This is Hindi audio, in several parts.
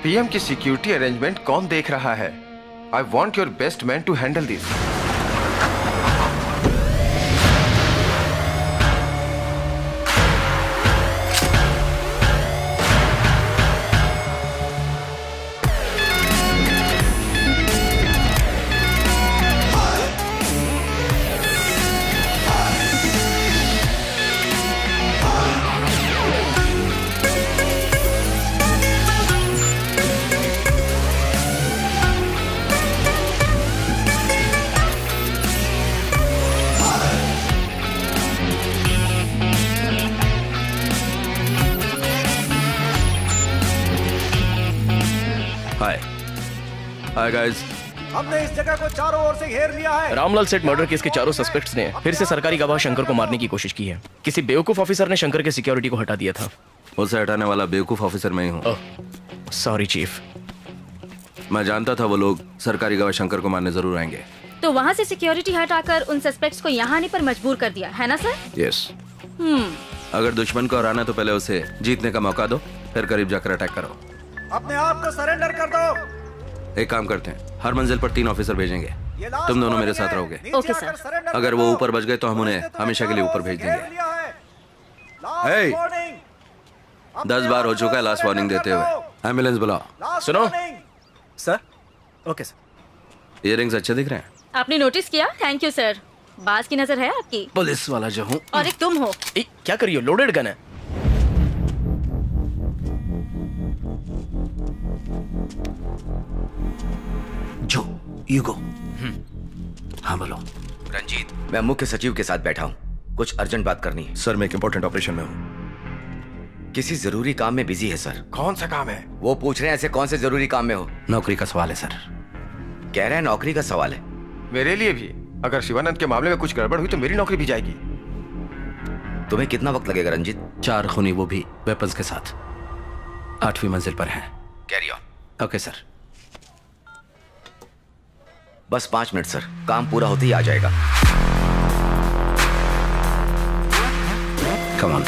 पीएम की सिक्योरिटी अरेंजमेंट कौन देख रहा है? I want your best man to handle this. Hi guys, हमने इस जगह को चारों ओर से घेर लिया है। रामलाल सेठ मर्डर केस के चारों सस्पेक्ट्स ने फिर से सरकारी गवाह शंकर को मारने की कोशिश की है। किसी बेवकूफ ऑफिसर ने शंकर के सिक्योरिटी को हटा दिया था। उसे हटाने वाला बेवकूफ ऑफिसर मैं ही हूँ। Sorry chief. मैं जानता था वो लोग सरकारी गवाह शंकर को मारने जरूर आएंगे, तो वहाँ से सिक्योरिटी हटाकर उन सस्पेक्ट्स को यहाँ आने पर मजबूर कर दिया है ना सर? यस। अगर दुश्मन को हराना तो पहले उसे जीतने का मौका दो, फिर करीब जाकर अटैक करो। अपने आप को सरेंडर कर दो। एक काम करते हैं, हर मंजिल पर 3 ऑफिसर भेजेंगे। तुम दोनों मेरे साथ रहोगे। Okay sir. अगर वो ऊपर बच गए तो हम उन्हें हमेशा के लिए ऊपर भेज देंगे। 10 बार हो चुका है लास्ट वार्निंग देते हुए। एम्बुलेंस बुलाओ। सुनो सर। Okay sir. इयररिंग्स अच्छे दिख रहे हैं। आपने नोटिस किया? Thank you sir. बाज की नजर है आपकी। पुलिस वाला जो हूँ। और एक तुम हो। क्या करियो? लोडेड गन है। जो यू गो। हाँ बोलो। रंजीत, मैं मुख्य सचिव के साथ बैठा हूँ, कुछ अर्जेंट बात करनी है। सर मैं एक इंपॉर्टेंट ऑपरेशन में हूँ। किसी जरूरी काम में बिजी है सर। कौन सा काम है? वो पूछ रहे हैं ऐसे कौन से जरूरी काम में हो। नौकरी का सवाल है सर। कह रहे हैं नौकरी का सवाल है। मेरे लिए भी। अगर शिवानंद के मामले में कुछ गड़बड़ हुई तो मेरी नौकरी भी जाएगी। तुम्हें कितना वक्त लगेगा रंजीत? 4 खूनी, वो भी वेपन्स के साथ, 8वीं मंजिल पर हैं। Carry on. Okay sir. बस 5 मिनट सर, काम पूरा होते ही आ जाएगा। Come on.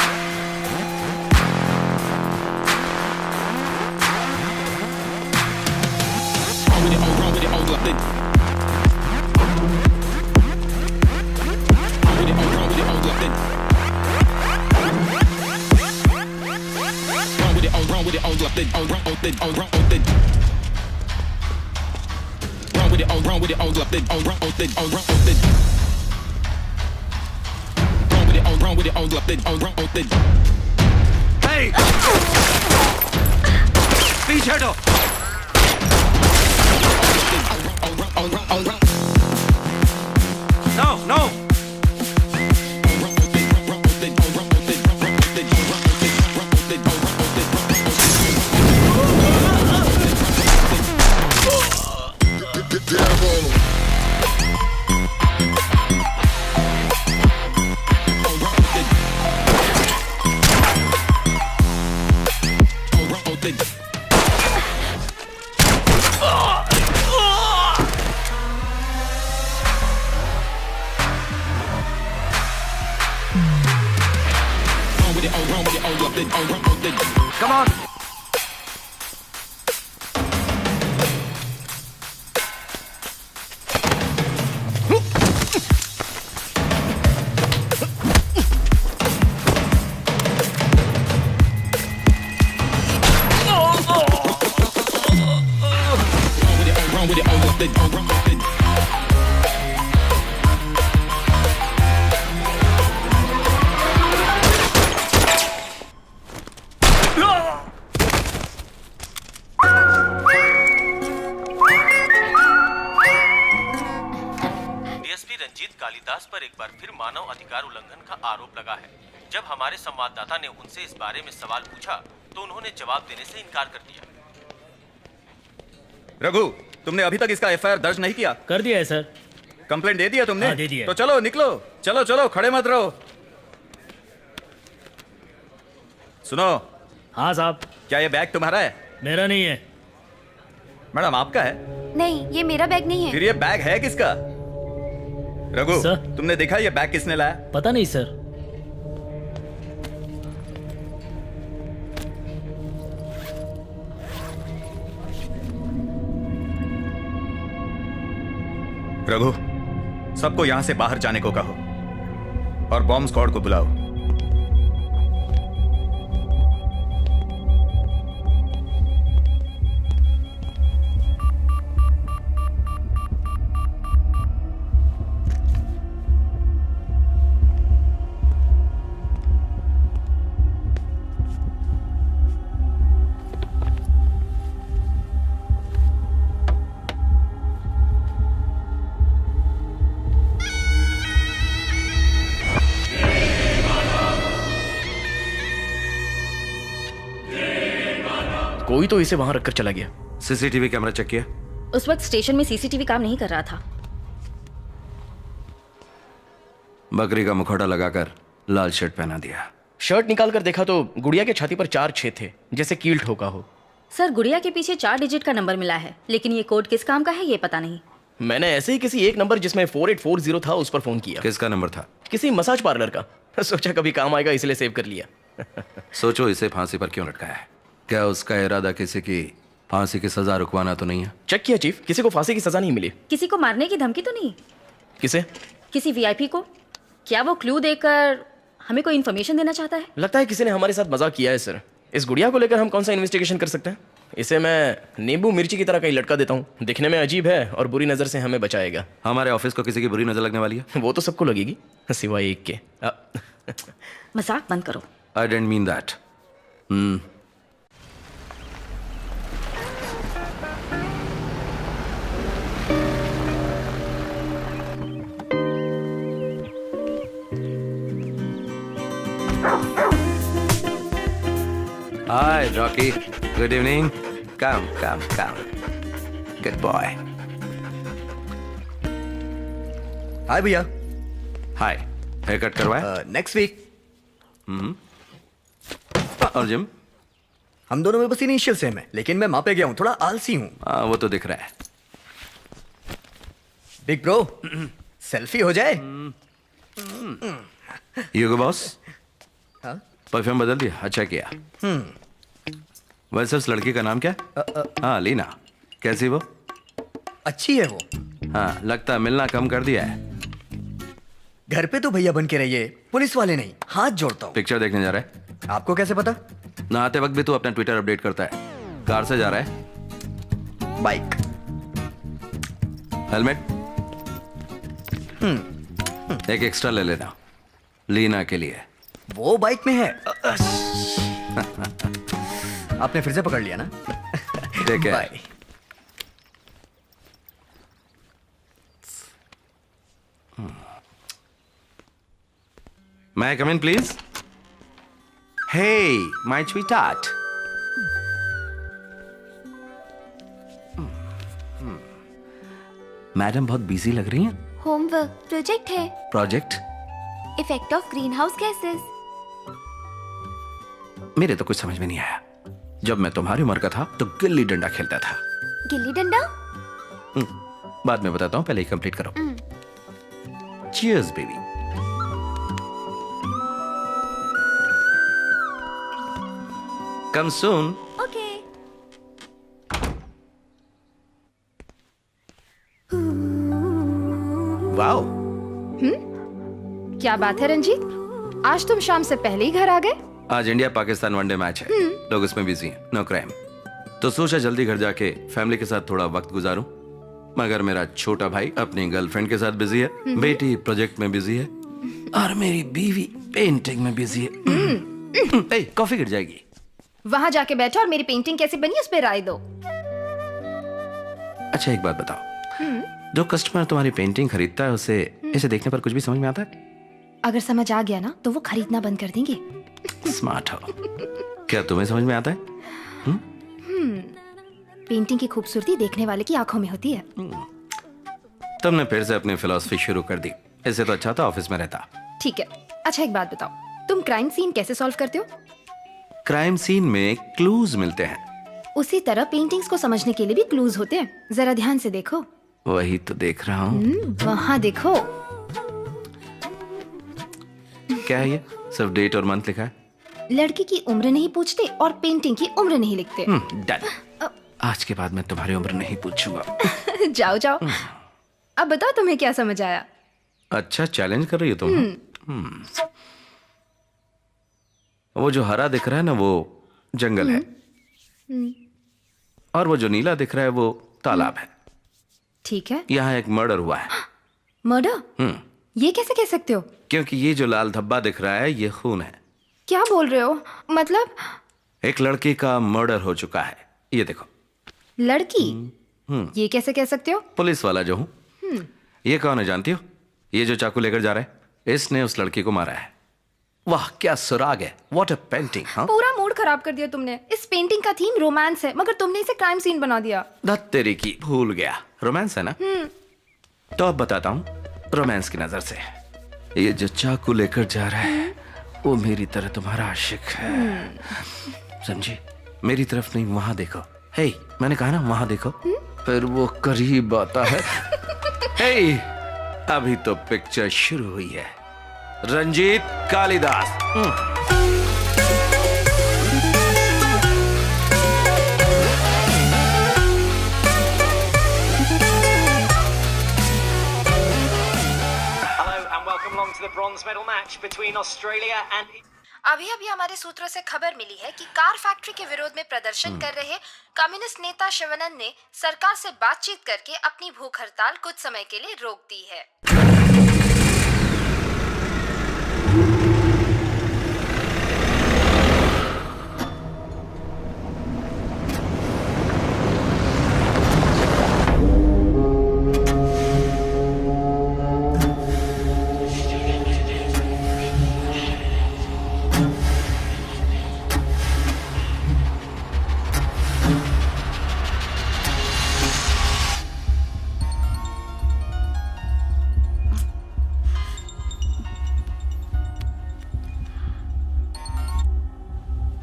पीछे हटो। No no. Come on. पर एक बार फिर मानव अधिकार उल्लंघन का आरोप लगा है। जब हमारे संवाददाता ने उनसे इस बारे में सवाल पूछा तो उन्होंने जवाब देने से इनकार कर दिया। रघु, तुमने अभी तक इसका एफआईआर दर्ज नहीं किया? कर दिया है सर। कंप्लेंट दे दिया तुमने? हाँ, दे दिया। तो चलो निकलो, चलो चलो, खड़े मत रहो। सुनो। हाँ साहब। क्या ये बैग तुम्हारा है? मेरा नहीं है। मैडम आपका है? नहीं, ये मेरा बैग नहीं है। फिर ये बैग है किसका? रघु, सर? तुमने देखा ये बैग किसने लाया? पता नहीं सर। रघु, सबको यहां से बाहर जाने को कहो और बॉम्ब स्क्वाड को बुलाओ। कोई तो इसे वहां रखकर चला गया। सीसीटीवी कैमरा चेक किया? उस वक्त स्टेशन में सीसीटीवी काम नहीं कर रहा था। बकरी का मुखौटा लगाकर लाल शर्ट पहना दिया। शर्ट निकाल कर देखा तो गुड़िया के छाती पर 4 छेद थे, जैसे कील ठोका हो। सर, गुड़िया के पीछे 4 डिजिट का नंबर मिला है, लेकिन ये कोड किस काम का है ये पता नहीं। मैंने ऐसे ही किसी एक नंबर जिसमें 4840 था उस पर फोन किया। किसका नंबर था? किसी मसाज पार्लर का। सोचा कभी काम आएगा इसलिए सेव कर लिया। सोचो इसे फांसी पर क्यों लटकाया है? क्या उसका इरादा किसी की फांसी की सजा रुकवाना तो नहीं है? चेक किया चीफ, किसी को फांसी की सजा नहीं मिली। किसी को मारने की धमकी तो नहीं? किसे? किसी वीआईपी को? क्या वो क्लू देकर हमें कोई इन्फॉर्मेशन देना चाहता है? लगता है किसी ने हमारे साथ मजाक किया है सर। इस गुड़िया को लेकर हम कौन सा इन्वेस्टिगेशन कर सकते हैं? इसे मैं नींबू मिर्ची की तरह कहीं लटका देता हूँ, दिखने में अजीब है और बुरी नजर से हमें बचाएगा। हमारे ऑफिस को किसी की बुरी नजर लगने वाली है? वो तो सबको लगेगी सिवाय एक के। मजाक बंद करो। I don't mean that. Hi, Rocky. Good evening. Come. Good boy. Hi भैया। Hi. हेयर कट करवाया? Next week. और जिम? हम दोनों में बस इनिशियल सेम है, लेकिन मैं वहां पे गया हूँ, थोड़ा आलसी हूँ। हाँ, वो तो दिख रहा है। बिग ब्रो, सेल्फी हो जाए? You go, boss. हाँ? परफ्यूम बदल दिया, अच्छा किया। वैसे उस लड़की का नाम क्या? हाँ, लीना। कैसी वो? अच्छी है वो। हाँ, लगता है मिलना कम कर दिया है। घर पे तो भैया बन के रहिए, पुलिस वाले नहीं। हाथ जोड़ता हूँ। पिक्चर देखने जा रहा है? आपको कैसे पता? नहाते वक्त भी तू अपना ट्विटर अपडेट करता है। कार से जा रहा है? बाइक। हेलमेट? एक एक्स्ट्रा ले लेना, लीना के लिए। वो बाइक में है। आपने फिर से पकड़ लिया ना? ठीक है। Bye. May I come in, please? Hey, my sweetheart. Madam बहुत बिजी लग रही हैं। होमवर्क प्रोजेक्ट है। Project? Effect of green house gases. मेरे तो कुछ समझ में नहीं आया। जब मैं तुम्हारी उम्र का था तो गिल्ली डंडा खेलता था। गिल्ली डंडा? बाद में बताता हूँ, पहले ही कंप्लीट करो। Cheers, baby. Come soon. Okay. Wow. क्या बात है रंजीत, आज तुम शाम से पहले ही घर आ गए? आज इंडिया पाकिस्तान वनडे मैच है, लोग इसमें बिजी हैं, नो क्राइम। तो सोचा जल्दी घर जाके फैमिली के साथ थोड़ा वक्त गुजारूं। मगर मेरा छोटा भाई अपनी गर्लफ्रेंड के साथ बिजी है, बेटी प्रोजेक्ट में बिजी है और मेरी बीवी पेंटिंग में बिजी है। कॉफी गिर जाएगी। वहां जाके बैठो और मेरी पेंटिंग कैसे बनी उस पर राय दो। अच्छा एक बात बताओ, जो कस्टमर तुम्हारी पेंटिंग खरीदता है उसे इसे देखने पर कुछ भी समझ में आता है? अगर समझ आ गया ना तो वो खरीदना बंद कर देंगे। स्मार्ट हो। क्या तुम्हें समझ में आता है? पेंटिंग की खूबसूरती देखने वाले की आंखों में होती है। तुमने फिर से अपनी फिलॉसफी शुरू कर दी। इससे तो अच्छा था ऑफिस में रहता। ठीक है, अच्छा एक बात बताओ, तुम क्राइम सीन कैसे सॉल्व करते हो? क्राइम सीन में क्लूज मिलते हैं। उसी तरह पेंटिंग्स को समझने के लिए भी क्लूज होते हैं, जरा ध्यान से देखो। वही तो देख रहा हूँ। वहाँ देखो। क्या है ये? सिर्फ डेट और मंथ लिखा है। लड़की की उम्र नहीं पूछते और पेंटिंग की उम्र नहीं लिखते। डन। आज के बाद मैं तुम्हारी उम्र नहीं पूछूंगा। जाओ जाओ। अब बताओ तुम्हें क्या समझ आया? अच्छा चैलेंज कर रही हो तुम? वो जो हरा दिख रहा है ना वो जंगल है, और वो जो नीला दिख रहा है वो तालाब है। ठीक है। यहाँ एक मर्डर हुआ है। मर्डर? ये कैसे कह सकते हो? क्योंकि ये जो लाल धब्बा दिख रहा है ये खून है। क्या बोल रहे हो? मतलब एक लड़की का मर्डर हो चुका है। ये देखो। लड़की? ये कैसे कह सकते हो? पुलिस वाला जो हूँ। ये कौन है जानती हो? ये जो चाकू लेकर जा रहा है, इसने उस लड़की को मारा है। वाह क्या सुराग है, व्हाट अ पेंटिंग। हाँ पूरा मूड खराब कर दिया तुमने। इस पेंटिंग का थीम रोमांस है, मगर तुमने इसे क्राइम सीन बना दिया। धत तेरी की, भूल गया रोमांस है ना। तो अब बताता हूँ रोमांस की नजर से। ये जो चाकू लेकर जा रहा है वो मेरी तरह तुम्हारा आशिक है, समझी? मेरी तरफ नहीं, वहां देखो। हे मैंने कहा ना वहां देखो। फिर वो करीब आता है। हे अभी तो पिक्चर शुरू हुई है। रंजीत कालिदास। अभी अभी हमारे सूत्रों से खबर मिली है कि कार फैक्ट्री के विरोध में प्रदर्शन कर रहे कम्युनिस्ट नेता शिवानंद ने सरकार से बातचीत करके अपनी भूख हड़ताल कुछ समय के लिए रोक दी है।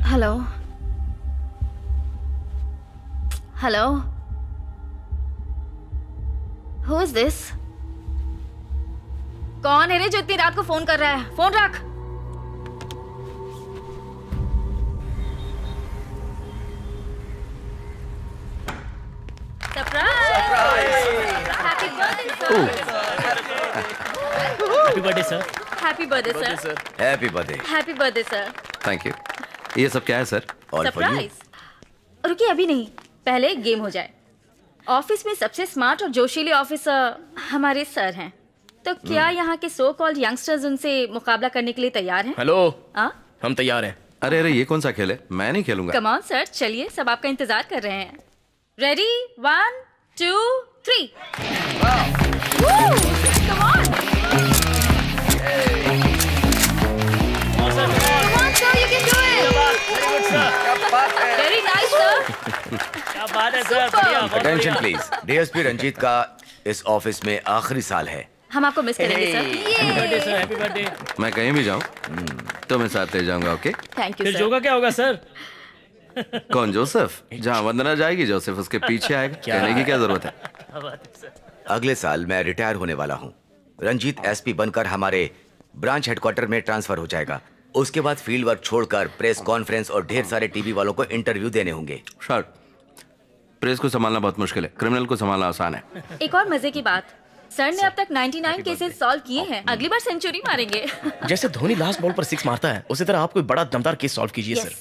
Hello hello, who is this? कौन है रे जो इतनी रात को फोन कर रहा है? फोन रख। Happy birthday sir. Happy birthday sir. Happy birthday. Happy birthday sir. Thank you. ये सब क्या है सर? सरप्राइज। रुकिए अभी नहीं, पहले एक गेम हो जाए। ऑफिस में सबसे स्मार्ट और जोशीले ऑफिसर हमारे सर हैं, तो क्या यहाँ के सो कॉल्ड यंगस्टर्स उनसे मुकाबला करने के लिए तैयार हैं? हेलो, हाँ हम तैयार हैं। अरे अरे ये कौन सा खेल है? मैं नहीं खेलूंगा। कम ऑन सर, चलिए सब आपका इंतजार कर रहे हैं। Ready 1 2 3। Come on sir, you can do it. Very nice sir. क्या बात है सर, बढ़िया। अटेंशन प्लीज, डीएसपी रंजीत का इस ऑफिस में आखिरी साल है। हम आपको मिस करेंगे sir. Happy birthday sir, happy birthday. मैं कहीं भी जाऊं तो मैं साथ ले जाऊंगा। ओके थैंक यू फिर सर। जो का क्या होगा सर? कौन जोसेफ? जहाँ वंदना जाएगी जोसेफ उसके पीछे आएगा। कहने की क्या जरूरत है? अगले साल मैं रिटायर होने वाला हूँ। रंजीत एसपी बनकर हमारे ब्रांच हेडक्वार्टर में ट्रांसफर हो जाएगा। उसके बाद फील्ड वर्क छोड़कर प्रेस कॉन्फ्रेंस और ढेर सारे टीवी वालों को इंटरव्यू देने होंगे। शॉर्ट, प्रेस को संभालना बहुत मुश्किल है, क्रिमिनल को संभालना आसान है। एक और मजे की बात, सर ने अब तक 99 केसेस सॉल्व किए हैं, अगली बार सेंचुरी मारेंगे। जैसे धोनी लास्ट बॉल पर 6 मारता है, उसी तरह आप कोई बड़ा दमदार केस सॉल्व कीजिए सर।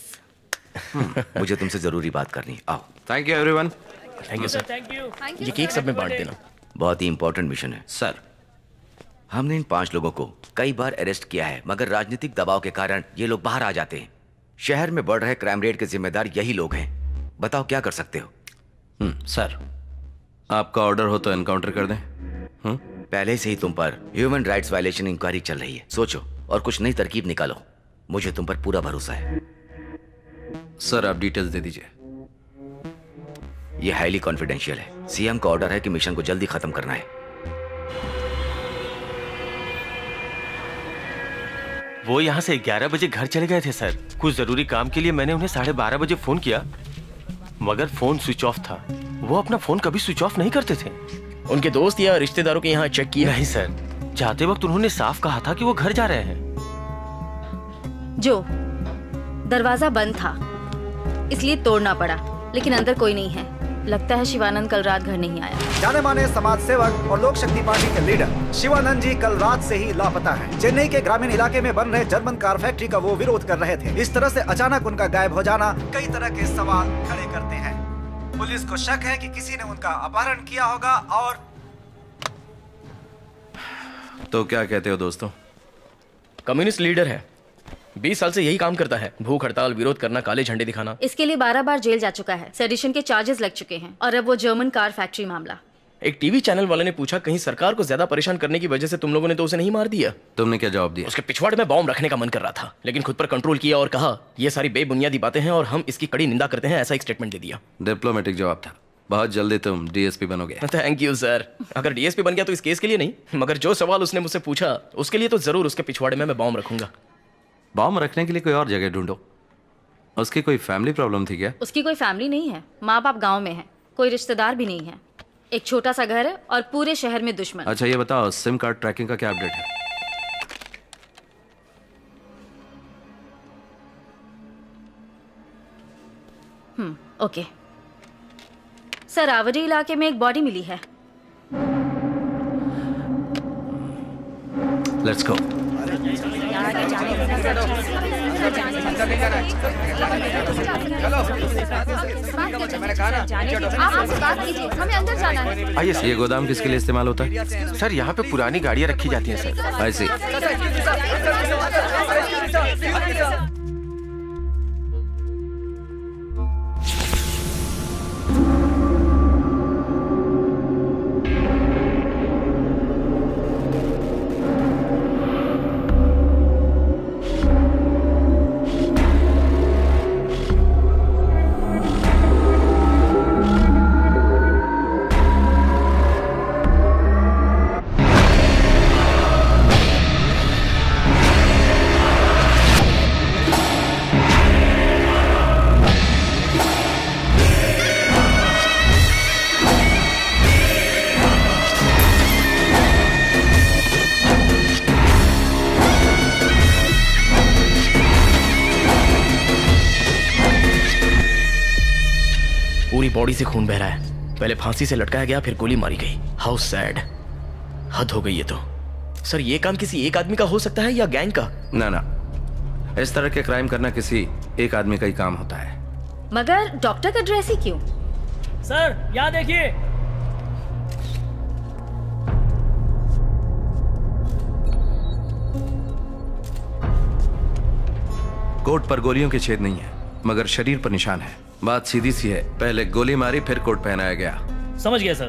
मुझे तुमसे जरूरी बात करनी। आओ। Thank you everyone. Thank you sir. Thank you. ये केक सब में बांट देना। बहुत ही इंपॉर्टेंट मिशन है सर। हमने इन 5 लोगों को कई बार अरेस्ट किया है, मगर राजनीतिक दबाव के कारण ये लोग बाहर आ जाते हैं। शहर में बढ़ रहे क्राइम रेट के जिम्मेदार यही लोग हैं। बताओ क्या कर सकते हो? सर आपका ऑर्डर हो तो एनकाउंटर कर दें। पहले से ही तुम पर ह्यूमन राइट्स वायलेशन इंक्वायरी चल रही है। सोचो और कुछ नई तरकीब निकालो। मुझे तुम पर पूरा भरोसा है। सर आप डिटेल्स दे दीजिए। यह हाईली कॉन्फिडेंशियल है। सीएम का ऑर्डर है कि मिशन को जल्दी खत्म करना है। वो यहाँ से 11 बजे घर चले गए थे सर। कुछ जरूरी काम के लिए मैंने उन्हें 12:30 बजे फोन किया, मगर फोन स्विच ऑफ था। वो अपना फोन कभी स्विच ऑफ नहीं करते थे। उनके दोस्त या रिश्तेदारों के यहाँ चेक किया? नहीं सर, जाते वक्त उन्होंने साफ कहा था कि वो घर जा रहे हैं। जो दरवाजा बंद था इसलिए तोड़ना पड़ा, लेकिन अंदर कोई नहीं है। लगता है शिवानंद कल रात घर नहीं आया। जाने माने समाज सेवक और लोक शक्ति पार्टी के लीडर शिवानंद जी कल रात से ही लापता हैं। चेन्नई के ग्रामीण इलाके में बन रहे जर्मन कार फैक्ट्री का वो विरोध कर रहे थे। इस तरह से अचानक उनका गायब हो जाना कई तरह के सवाल खड़े करते हैं। पुलिस को शक है कि किसी ने उनका अपहरण किया होगा। और तो क्या कहते हो दोस्तों? कम्युनिस्ट लीडर है, 20 साल से यही काम करता है, भूख हड़ताल, विरोध करना, काले झंडे दिखाना। इसके लिए 12 बार जेल जा चुका है, सेडिशन के चार्जेस लग चुके हैं, और अब वो जर्मन कार फैक्ट्री मामला। एक टीवी चैनल वाले ने पूछा कहीं सरकार को ज्यादा परेशान करने की वजह से तुम लोगों ने तो उसे नहीं मार दिया? तुमने क्या जवाब दिया? उसके पिछवाड़े में बॉम्ब रखने का मन कर रहा था, लेकिन खुद पर कंट्रोल किया और कहा ये सारी बेबुनियादी बातें हैं और हम इसकी कड़ी निंदा करते हैं, ऐसा एक स्टेटमेंट दे दिया। डिप्लोमेटिक जवाब था। बहुत जल्दी तुम डीएसपी बनोगे। Thank you sir. अगर डीएसपी बन गया तो इस केस के लिए नहीं, मगर जो सवाल उसने मुझसे पूछा उसके लिए तो जरूर उसके पिछवाड़े में मैं बॉम्ब रखूंगा। बॉम्ब रखने के लिए कोई और जगह ढूंढो। उसकी कोई फैमिली प्रॉब्लम थी क्या? उसकी कोई फैमिली नहीं है, माँ बाप गाँव में है, कोई रिश्तेदार भी नहीं है, एक छोटा सा घर है और पूरे शहर में दुश्मन। अच्छा ये बताओ, सिम कार्ड ट्रैकिंग का क्या अपडेट है? ओके सर, आवरी इलाके में एक बॉडी मिली है। Let's go. हमें अंदर जाना है। आइए ये गोदाम किसके लिए इस्तेमाल होता है? सर, यहाँ पे पुरानी गाड़ियाँ रखी जाती हैं सर। ऐसी बॉडी से खून बह रहा है। पहले फांसी से लटकाया गया, फिर गोली मारी गई। How sad. हद हो गई ये तो। सर ये काम किसी एक आदमी का हो सकता है या गैंग का? ना ना, इस तरह के क्राइम करना किसी एक आदमी का ही काम होता है। मगर डॉक्टर का ड्रेस ही क्यों? सर यहाँ देखिए। कोट पर गोलियों के छेद नहीं है, मगर शरीर पर निशान है। बात सीधी सी है, पहले गोली मारी फिर कोट पहनाया गया। समझ गया सर।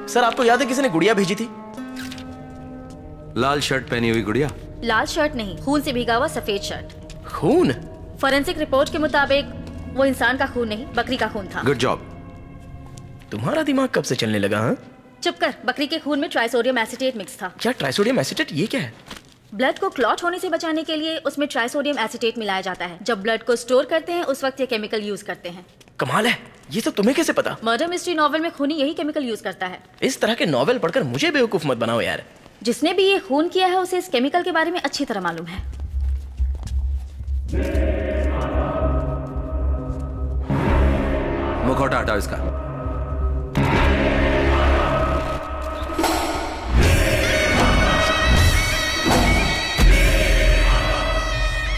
सर आपको याद है किसी ने गुड़िया भेजी थी? लाल शर्ट पहनी हुई गुड़िया? लाल शर्ट नहीं, खून से भीगा हुआ सफेद शर्ट। खून? फोरेंसिक रिपोर्ट के मुताबिक वो इंसान का खून नहीं, बकरी का खून था। Good job. तुम्हारा दिमाग कब से चलने लगा? हाँ, चुप कर। बकरी के खून में ट्राइसोडियम एसीटेट मिक्स था। क्या ट्राइसोडियम एसीटेट? ये क्या है? ब्लड को क्लॉट होने से बचाने के लिए उसमें ट्राइसोडियम एसीटेट मिलाया जाता है। जब ब्लड को स्टोर करते हैं उस वक्त ये केमिकल यूज करते हैं। कमाल है, ये सब तुम्हें कैसे पता? मर्डर मिस्ट्री नॉवेल में खूनी यही केमिकल यूज करता है। इस तरह के नॉवेल पढ़कर मुझे बेवकूफ मत बनाओ यार। जिसने भी ये खून किया है उसे इस केमिकल के बारे में अच्छी तरह मालूम है। मुखौटा हटाओ इसका।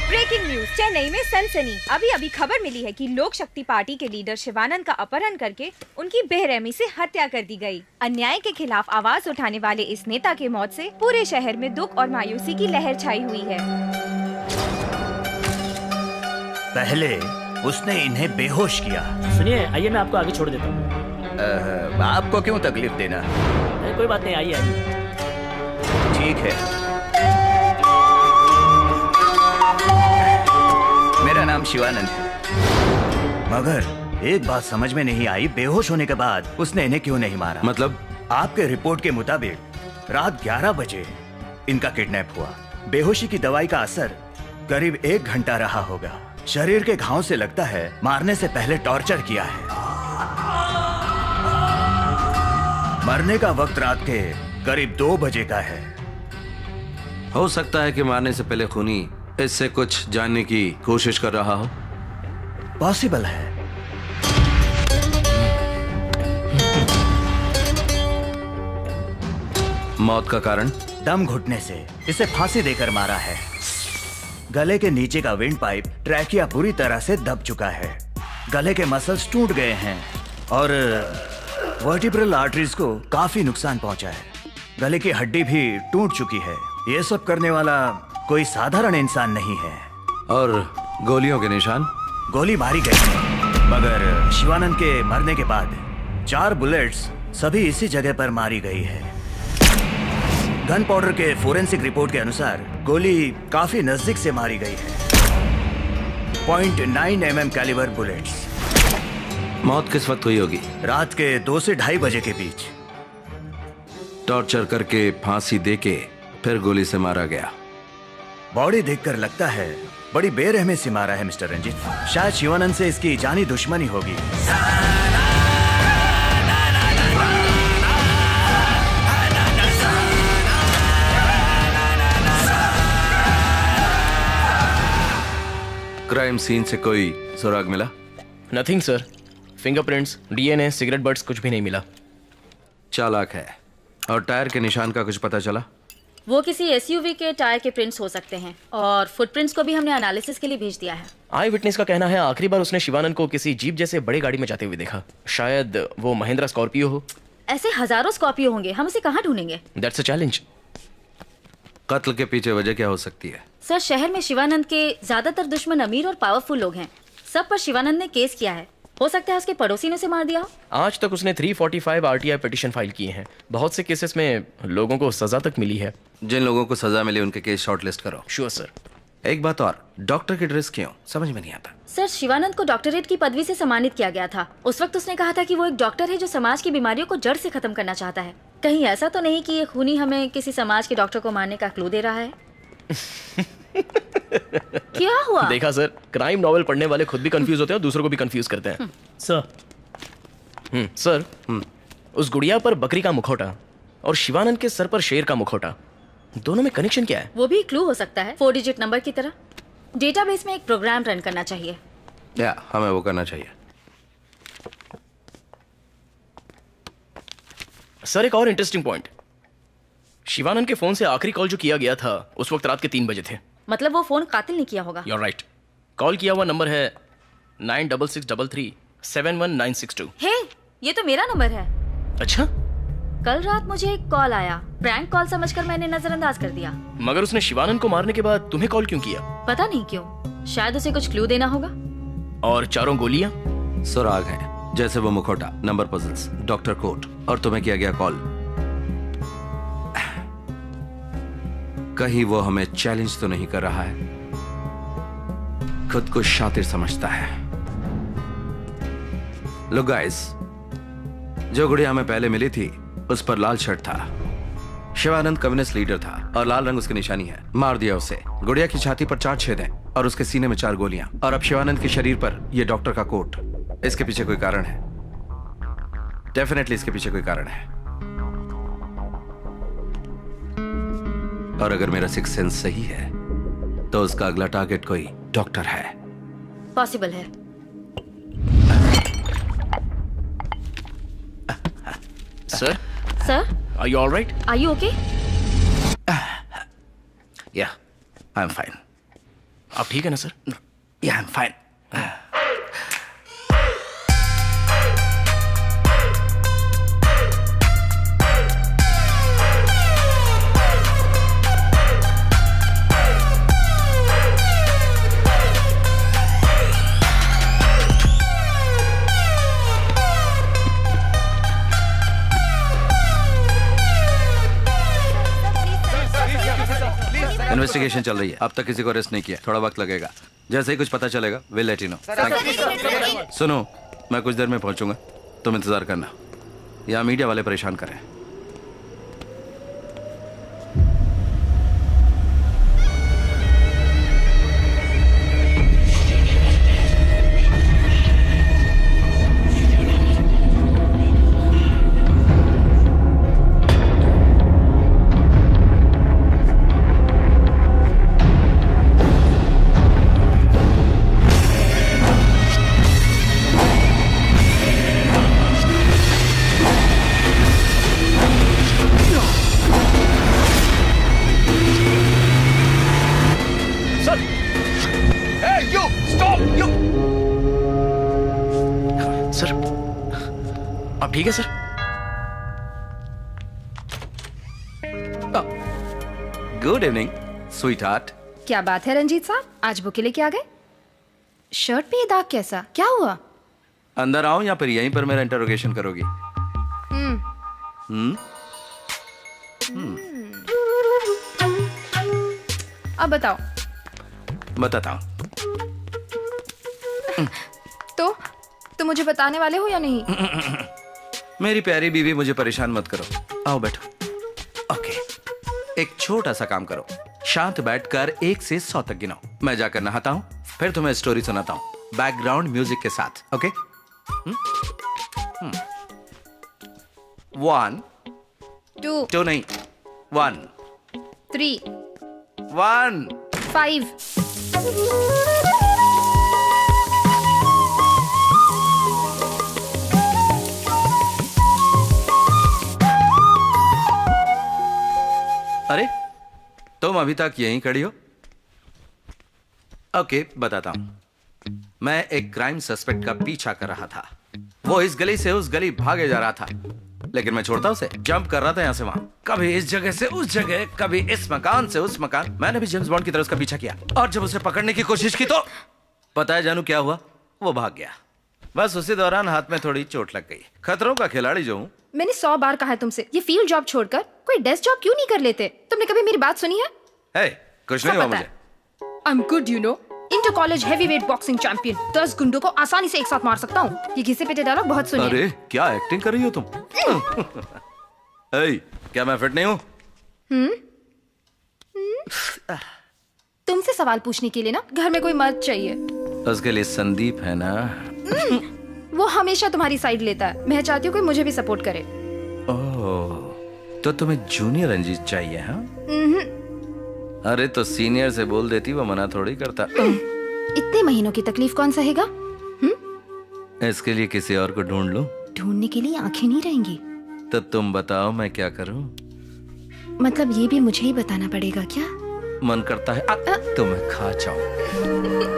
ब्रेकिंग न्यूज, चेन्नई में सनसनी। अभी अभी खबर मिली है कि लोक शक्ति पार्टी के लीडर शिवानंद का अपहरण करके उनकी बेरहमी से हत्या कर दी गई। अन्याय के खिलाफ आवाज उठाने वाले इस नेता के मौत से पूरे शहर में दुख और मायूसी की लहर छाई हुई है। पहले उसने इन्हें बेहोश किया। सुनिए, आइए मैं आपको आगे छोड़ देता हूँ। आपको क्यों तकलीफ देना? कोई बात नहीं, आइए आइए। ठीक है, मेरा नाम शिवानंद है। मगर एक बात समझ में नहीं आई, बेहोश होने के बाद उसने इन्हें क्यों नहीं मारा? मतलब? आपके रिपोर्ट के मुताबिक रात 11 बजे इनका किडनैप हुआ। बेहोशी की दवाई का असर करीब 1 घंटा रहा होगा। शरीर के घाव से लगता है मारने से पहले टॉर्चर किया है। मरने का वक्त रात के करीब 2 बजे का है। हो सकता है कि मारने से पहले खूनी इससे कुछ जानने की कोशिश कर रहा हो। पॉसिबल है। मौत का कारण? दम घुटने से। इसे फांसी देकर मारा है। गले के नीचे का विंड पाइप ट्रैकिया पूरी तरह से दब चुका है। गले के मसल्स टूट गए हैं और वर्टिब्रल आर्टरीज को काफी नुकसान पहुंचा है। गले की हड्डी भी टूट चुकी है। ये सब करने वाला कोई साधारण इंसान नहीं है। और गोलियों के निशान? गोली मारी गई है, मगर शिवानंद के मरने के बाद 4 बुलेट्स सभी इसी जगह पर मारी गई है। गन पाउडर के फोरेंसिक रिपोर्ट के अनुसार गोली काफी नजदीक से मारी गई है। 0.9 mm कैलिबर बुलेट्स। मौत किस वक्त हुई होगी? रात के 2 से 2:30 बजे के बीच। टॉर्चर करके, फांसी देके, फिर गोली से मारा गया। बॉडी देखकर लगता है बड़ी बेरहमी से मारा है मिस्टर रंजीत। शायद शिवानंद से इसकी जानी दुश्मनी होगी। क्राइम सीन से कोई सुराग मिला? Nothing sir. Fingerprints, DNA, cigarette butts कुछ भी नहीं मिला। चालाक है। और टायर के निशान का कुछ पता चला? वो किसी एसयूवी के टायर के प्रिंट्स हो सकते हैं और फुटप्रिंट्स को भी हमने एनालिसिस के लिए भेज दिया है। आई विटनेस का कहना है आखिरी बार उसने शिवानंद को किसी जीप जैसे बड़ी गाड़ी में जाते हुए देखा। शायद वो महिंद्रा स्कॉर्पियो हो। ऐसे हजारों स्कॉर्पियो होंगे, हम उसे कहाँ ढूंढेंगे? That's a challenge. कत्ल के पीछे वजह क्या हो सकती है? सर, शहर में शिवानंद के ज्यादातर दुश्मन अमीर और पावरफुल लोग हैं। सब पर शिवानंद ने केस किया है। हो सकता है उसके पड़ोसी ने उसे मार दिया हो। आज तक उसने 345 आरटीआई पिटीशन फाइल किए हैं। बहुत से केसेस में लोगों को सजा तक मिली है। जिन लोगों को सजा मिली उनके केस शॉर्टलिस्ट करो। Sure sir. एक बात और, डॉक्टर की ड्रेस क्यों? समझ में नहीं आता। सर, शिवानंद को डॉक्टरेट की पदवी से सम्मानित किया गया था। उस वक्त उसने कहा था कि वो एक डॉक्टर है जो समाज की बीमारियों को जड़ से खत्म करना चाहता है। कहीं ऐसा तो नहीं कि ये खूनी हमें किसी समाज के डॉक्टर को मारने का क्लू दे रहा है? क्या हुआ? देखा सर, क्राइम नॉवेल पढ़ने वाले खुद भी कंफ्यूज होते हैं और दूसरों को भी कंफ्यूज करते हैं। सर, उस गुड़िया पर बकरी का मुखौटा और शिवानंद के सर पर शेर का मुखौटा, दोनों में कनेक्शन क्या है? वो भी क्लू हो सकता है, 4 डिजिट नंबर की तरह। डेटाबेस में एक प्रोग्राम रन करना चाहिए। या हमें वो करना चाहिए। सर, एक और इंटरेस्टिंग पॉइंट। शिवानंद के फोन से आखिरी कॉल जो किया गया था उस वक्त रात के 3 बजे थे। मतलब वो फोन कातिल ने किया होगा। You're right. कॉल किया हुआ नंबर है 9663371962। हे, ये तो मेरा नंबर है। अच्छा? कल रात मुझे एक कॉल आया। प्रैंक कॉल समझकर मैंने नजरअंदाज कर दिया। मगर उसने शिवानंद को मारने के बाद तुम्हें कॉल क्यों किया? पता नहीं क्यों। शायद उसे कुछ क्लू देना होगा। और 4 गोलियां? सुराग है, जैसे वो मुखौटा, नंबर पजल्स, डॉक्टर कोट, और तुम्हें किया गया कॉल। कहीं वो हमें चैलेंज तो नहीं कर रहा है? खुद को शातिर समझता है। लो गाइस, जो गुड़िया हमें पहले मिली थी उस पर लाल शर्ट था। शिवानंद कम्युनिस्ट लीडर था और लाल रंग उसकी निशानी है। मार दिया उसे। गुड़िया की छाती पर 4 छेद हैं और उसके सीने में 4 गोलियां। और अब शिवानंद के शरीर पर यह डॉक्टर का कोट। इसके पीछे कोई कारण है। डेफिनेटली इसके पीछे कोई कारण है। और अगर मेरा सिक्स सेंस सही है तो उसका अगला टारगेट कोई डॉक्टर है। पॉसिबल है। Sir? Sir? Are you all right? Are you okay? Yeah, I'm fine. आप ठीक है ना sir? Yeah, I'm fine. Investigation चल रही है। अब तक किसी को अरेस्ट नहीं किया। थोड़ा वक्त लगेगा। जैसे ही कुछ पता चलेगा विल लेट यू नो। सुनो, मैं कुछ देर में पहुंचूंगा, तुम इंतजार करना। यहाँ मीडिया वाले परेशान करें। अब ठीक है sir? Good evening sweet heart. क्या बात है रंजीत साहब, आज बुके लेके आ गए? शर्ट पे ये दाग कैसा, क्या हुआ? अंदर आओ या फिर यहीं पर मेरा इंटरोगेशन करोगी? अब बताओ। बताता हूँ। तो मुझे बताने वाले हो या नहीं? मेरी प्यारी बीवी, मुझे परेशान मत करो, आओ बैठो। ओके, एक छोटा सा काम करो, शांत बैठकर 1 से 100 तक गिनाओ। मैं जाकर नहाता हूँ, फिर तुम्हें स्टोरी सुनाता हूँ बैकग्राउंड म्यूजिक के साथ। ओके? 1 2 नहीं 1 3 1 5 अरे तुम अभी तक यहीं खड़ी हो? ओके, बताता हूं। मैं एक क्राइम सस्पेक्ट का पीछा कर रहा था। वो इस गली से उस गली भागे जा रहा था, लेकिन मैं छोड़ता उसे। जंप कर रहा था यहां से वहां, कभी इस जगह से उस जगह, कभी इस मकान से उस मकान। मैंने भी जेम्स बॉन्ड की तरह उसका पीछा किया, और जब उसे पकड़ने की कोशिश की तो पता है जानू क्या हुआ? वो भाग गया। बस उसी दौरान हाथ में थोड़ी चोट लग गई। खतरों का खिलाड़ी जो हूं। मैंने 100 बार कहा है तुमसे, ये फील्ड जॉब छोड़कर कोई डेस्क जॉब क्यों नहीं कर लेते? तुमने कभी मेरी बात सुनी है? हे, कुछ नहीं हुआ मुझे। I am good, you know, inter college heavyweight boxing champion. 10 गुंडों को आसानी से एक साथ मार सकता हूँ। ये घिसे पिटे डायलॉग बहुत सुने। अरे क्या एक्टिंग कर रही हो तुम? हे, क्या मैं फिट नहीं हूँ? तुमसे सवाल पूछने के लिए ना घर में कोई मर्द चाहिए। उसके लिए संदीप है ना? वो हमेशा तुम्हारी साइड लेता है। मैं चाहती हूँ कोई मुझे भी सपोर्ट करे। ओह, तो तुम्हें जूनियर रंजीत चाहिए? हाँ, अरे तो सीनियर से बोल देती, वो मना थोड़ी करता। इतने महीनों की तकलीफ कौन सहेगा? इसके लिए किसी और को ढूंढ लूं? ढूंढने के लिए आंखें नहीं रहेंगी। तो तुम बताओ मैं क्या करूं? मतलब ये भी मुझे ही बताना पड़ेगा क्या? मन करता है तुम्हें खा जाऊं।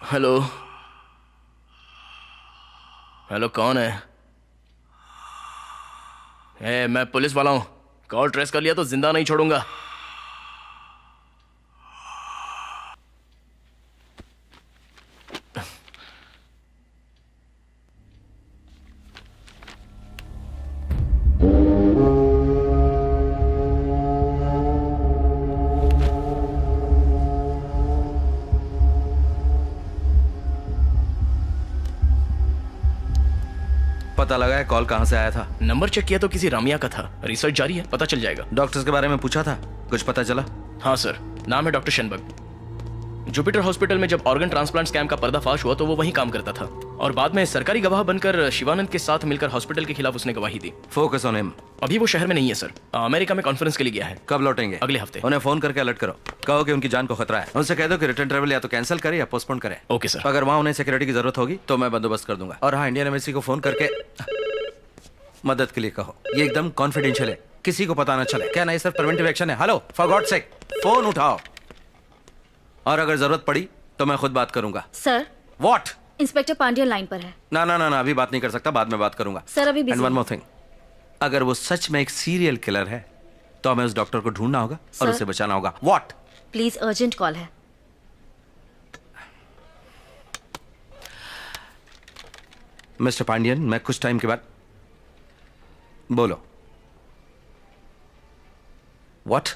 हेलो हेलो, कौन है? मैं पुलिस वाला हूं। कॉल ट्रेस कर लिया तो जिंदा नहीं छोड़ूंगा। पता लगा है कॉल कहां से आया था? नंबर चेक किया तो किसी रामिया का था। रिसर्च जारी है, पता चल जाएगा। डॉक्टर्स के बारे में पूछा था, कुछ पता चला? हाँ सर, नाम है डॉक्टर शेनबर्ग। जुपिटर हॉस्पिटल में जब ऑर्गन ट्रांसप्लांट स्कैम का पर्दाफाश हुआ तो वो वहीं काम करता था, और बाद में सरकारी गवाह बनकर शिवानंद के साथ मिलकर हॉस्पिटल के खिलाफ उसने गवाही दी। Focus on him. अभी वो शहर में नहीं है सर, अमेरिका में कॉन्फ्रेंस के लिए गया है। कब लौटेंगे? अगले हफ्ते। उन्हें फोन करके अलर्ट करो, कहो कि उनकी जान को खतरा है। उनसे कह दो कि रिटर्न ट्रैवल या तो कैंसिल करे या पोस्टपोन करे। Okay sir. अगर वहां उन्हें सिक्योरिटी की जरूरत होगी तो मैं बंदोबस्त कर दूंगा। और हाँ, इंडियन एम्बेसी को फोन करके मदद के लिए कहो। ये एकदम कॉन्फिडेंशियल है, किसी को पता ना चले। क्या नहीं, सिर्फ प्रिवेंटिव एक्शन है। Hello, for God sake, phone उठाओ। और अगर जरूरत पड़ी तो मैं खुद बात करूंगा। Sir. What? Inspector Pandya line पर है। ना ना ना ना, अभी बात नहीं कर सकता, बाद में बात करूंगा। सर अभी एंड वन मोर थिंग, अगर वो सच में एक सीरियल किलर है तो हमें उस डॉक्टर को ढूंढना होगा और उसे बचाना होगा। व्हाट? प्लीज, अर्जेंट कॉल है। मिस्टर पांड्यन, मैं कुछ टाइम के बाद। बोलो। व्हाट?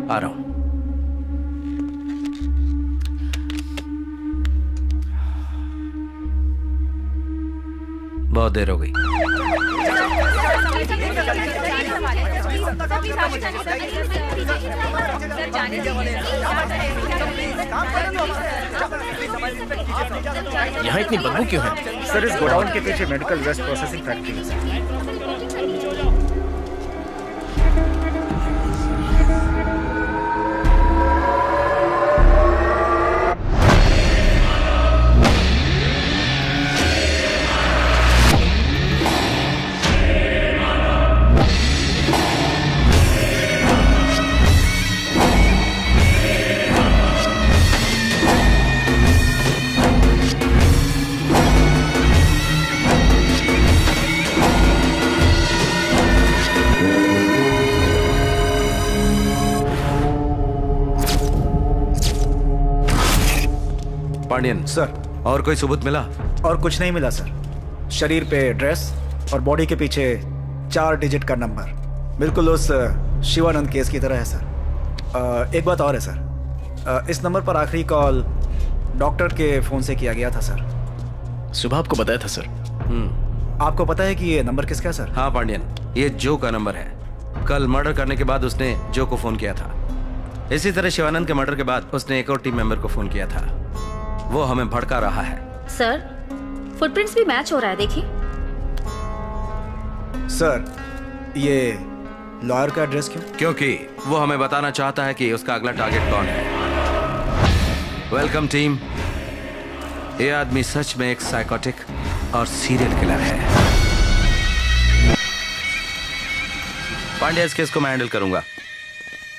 आ रहा हूं। बहुत देर हो गई। यहाँ इतनी बदबू क्यों है? सर इस गोडाउन के पीछे मेडिकल वेस्ट प्रोसेसिंग फैक्ट्री है सर। पांडियन सर, और कोई सबूत मिला? और कुछ नहीं मिला सर। शरीर पे ड्रेस और बॉडी के पीछे 4 डिजिट का नंबर, बिल्कुल उस शिवानंद केस की तरह है सर। एक बात और है सर, इस नंबर पर आखिरी कॉल डॉक्टर के फोन से किया गया था सर। सुबह आपको बताया था सर। आपको पता है कि ये नंबर किसका है सर? हाँ पांडियन, ये जो का नंबर है। कल मर्डर करने के बाद उसने जो को फोन किया था। इसी तरह शिवानंद के मर्डर के बाद उसने एक और टीम मेंबर को फोन किया था। वो हमें भड़का रहा है। सर, फुटप्रिंट्स भी मैच हो रहा है, देखिए। सर, ये लॉयर का एड्रेस क्यों? क्योंकि वो हमें बताना चाहता है कि उसका अगला टारगेट कौन है। Welcome team. ये आदमी सच में एक साइकोटिक और सीरियल किलर है। पांड्या, इस केस को मैं हैंडल करूंगा।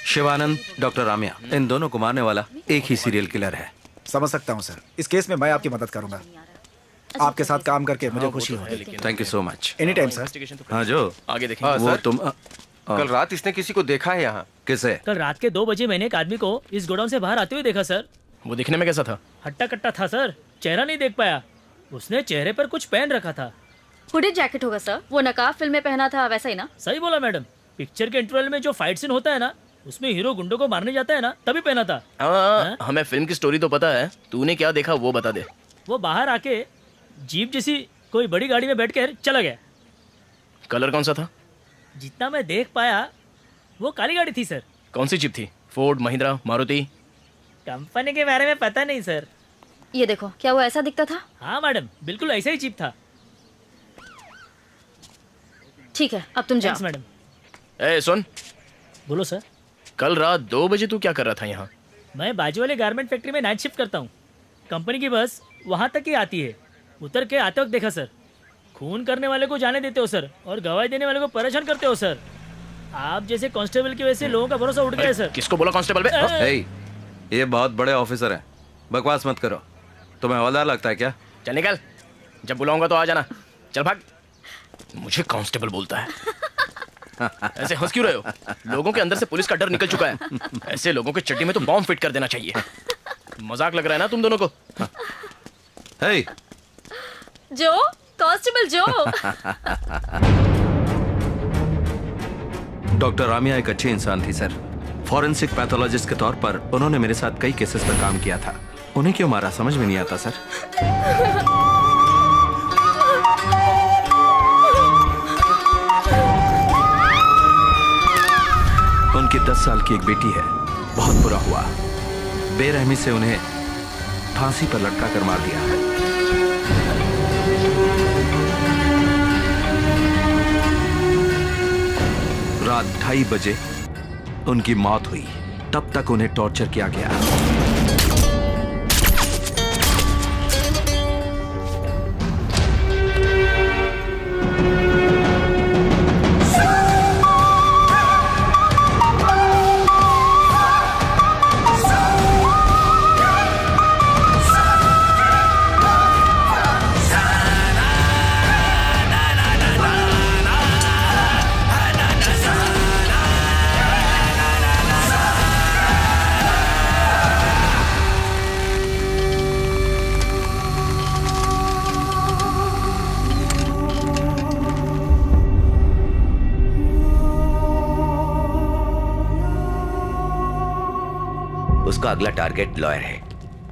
शिवानंद, डॉक्टर रामिया, इन दोनों को मारने वाला एक ही सीरियल किलर है। समझ सकता हूँ सर। इस केस में मैं आपकी मदद करूंगा। आपके साथ काम करके मुझे खुशी होगी। Thank you so much. Any time sir. हाँ जो आगे देखेंगे। वो सर, तुम कल रात इसने किसी को देखा है यहाँ? किसे? कल रात के 2 बजे मैंने एक आदमी को इस गोडाउन से बाहर आते हुए देखा सर। वो दिखने में कैसा था? हट्टा कट्टा था सर, चेहरा नहीं देख पाया। उसने चेहरे पर कुछ पहन रखा था। हुडेड जैकेट होगा सर, वो नकाब फिल्म में पहना था वैसा ही ना? सही बोला मैडम। पिक्चर के इंटरवल में जो फाइट सीन होता है ना, उसमें हीरो गुंडों को मारने जाता है ना, तभी पहना था। हमें फिल्म की स्टोरी तो पता है, तूने क्या देखा वो बता दे। वो बाहर आके जीप जैसी कोई बड़ी गाड़ी में बैठकर चला गया। कलर कौन सा था? जितना मैं देख पाया वो काली गाड़ी थी सर। कौन सी जीप थी? फोर्ड, महिंद्रा, मारुति? कंपनी के बारे में पता नहीं सर। ये देखो, क्या वो ऐसा दिखता था? हाँ मैडम, बिल्कुल ऐसा ही जीप था। ठीक है, अब तुम जाओ। मैडम। ए सुन। बोलो सर। कल रात 2 बजे तू क्या कर रहा था यहाँ? मैं बाजू वाले गारमेंट फैक्ट्री में नाइट शिफ्ट करता हूँ। कंपनी की बस वहाँ तक ही आती है। उतर के आते वक्त देखा सर। खून करने वाले को जाने देते हो सर, और गवाही देने वाले को परेशान करते हो सर। आप जैसे कांस्टेबल की वजह से लोगों का भरोसा उठ गया है सर। किसको बोला कांस्टेबल बे? ये बहुत बड़े ऑफिसर हैं, बकवास मत करो। तुम्हें हवलदार लगता है क्या? चल निकल, जब बुलाऊंगा तो आ जाना। चल भाग। मुझे कांस्टेबल बोलता है। ऐसे हंस क्यों रहे हो? लोगों के अंदर से पुलिस का डर निकल चुका है। ऐसे लोगों के चड्डी में तो बॉम्ब फिट कर देना चाहिए। मजाक लग रहा है ना तुम दोनों को? हे जो, कांस्टेबल जो। डॉक्टर रामिया एक अच्छी इंसान थी सर। फॉरेंसिक पैथोलॉजिस्ट के तौर पर उन्होंने मेरे साथ कई केसेस पर काम किया था। उन्हें क्यों मारा समझ में नहीं आता सर। उनकी 10 साल की एक बेटी है। बहुत बुरा हुआ, बेरहमी से उन्हें फांसी पर लटका कर मार दिया। रात 2:30 बजे उनकी मौत हुई। तब तक उन्हें टॉर्चर किया गया। उसका अगला टारगेट लॉयर है।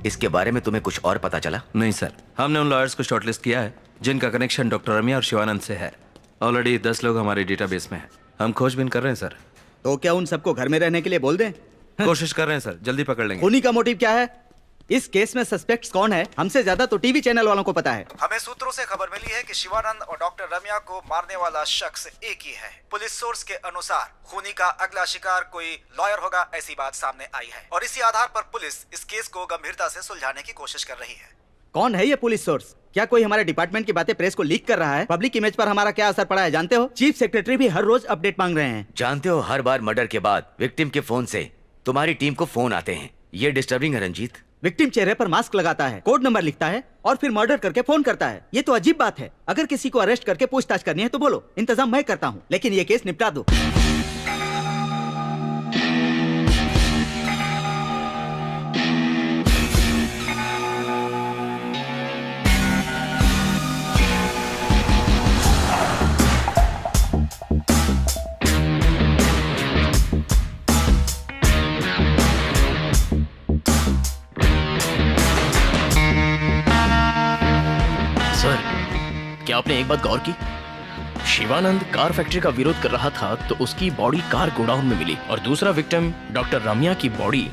इसके बारे में तुम्हें कुछ और पता चला? नहीं सर, हमने उन लॉयर्स को शॉर्टलिस्ट किया है जिनका कनेक्शन डॉक्टर रमिया और शिवानंद से है। ऑलरेडी 10 लोग हमारे डेटाबेस में हैं। हम खोजबीन कर रहे हैं सर। तो क्या उन सबको घर में रहने के लिए बोल दें? कोशिश कर रहे हैं सर, जल्दी पकड़ लेंगे। खूनी का मोटिव क्या है? इस केस में सस्पेक्ट्स कौन है हमसे ज्यादा तो टीवी चैनल वालों को पता है। हमें सूत्रों से खबर मिली है कि शिवानंद और डॉक्टर रम्या को मारने वाला शख्स एक ही है। पुलिस सोर्स के अनुसार खूनी का अगला शिकार कोई लॉयर होगा, ऐसी बात सामने आई है और इसी आधार पर पुलिस इस केस को गंभीरता से सुलझाने की कोशिश कर रही है। कौन है ये पुलिस सोर्स? क्या कोई हमारे डिपार्टमेंट की बातें प्रेस को लीक कर रहा है? पब्लिक इमेज पर हमारा क्या असर पड़ा है जानते हो? चीफ सेक्रेटरी भी हर रोज अपडेट मांग रहे हैं। जानते हो, हर बार मर्डर के बाद विक्टिम के फोन से तुम्हारी टीम को फोन आते हैं। ये डिस्टर्बिंग है रंजीत। विक्टिम चेहरे पर मास्क लगाता है, कोड नंबर लिखता है और फिर मर्डर करके फोन करता है। ये तो अजीब बात है। अगर किसी को अरेस्ट करके पूछताछ करनी है तो बोलो, इंतजाम मैं करता हूँ, लेकिन ये केस निपटा दो। क्या आपने एक बात गौर की? शिवानंद कार फैक्ट्री का विरोध कर रहा था तो उसकी बॉडी कार गोडाउन में मिली और दूसरा विक्टिम डॉक्टर रम्या की बॉडी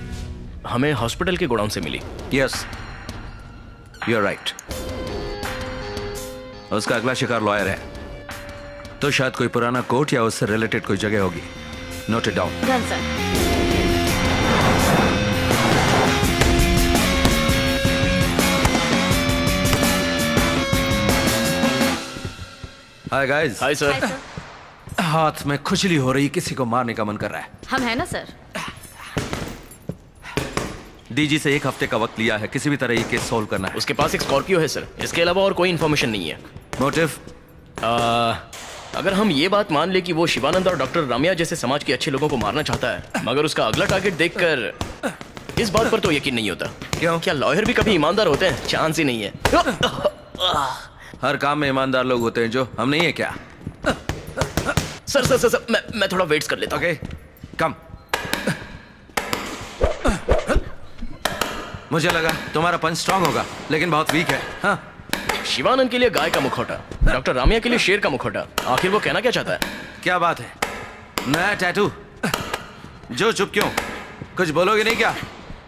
हमें हॉस्पिटल के गोडाउन से मिली। Yes, you are right. उसका अगला शिकार लॉयर है, तो शायद कोई पुराना कोर्ट या उससे रिलेटेड कोई जगह होगी। Note it down. Done sir. Hi guys. Hi sir. हाथ में खुजली हो रही, किसी को मारने का मन कर रहा है। हम है ना सर। डीजी से 1 हफ्ते का वक्त लिया है, किसी भी तरह ये केस सॉल्व करना है। उसके पास एक स्कॉर्पियो है सर, इसके अलावा और कोई इन्फॉर्मेशन नहीं है। मोटिव? अगर हम ये बात मान ले कि वो शिवानंद और डॉक्टर रम्या जैसे समाज के अच्छे लोगों को मारना चाहता है, मगर उसका अगला टारगेट देखकर इस बात पर तो यकीन नहीं होता। क्यों? क्या लॉयर भी कभी ईमानदार होते हैं? चांस ही नहीं है। हर काम में ईमानदार लोग होते हैं, जो हम नहीं है क्या? सर सर सर, सर मैं थोड़ा वेट्स कर लेता हूँ। ओके, कम। मुझे लगा तुम्हारा पंच स्ट्रांग होगा, लेकिन बहुत वीक है। हाँ। शिवानंद के लिए गाय का मुखौटा, डॉक्टर रामिया के लिए शेर का मुखौटा। आखिर वो कहना क्या चाहता है? क्या बात है? नया टैटू? जो चुप क्यों? कुछ बोलोगे नहीं क्या?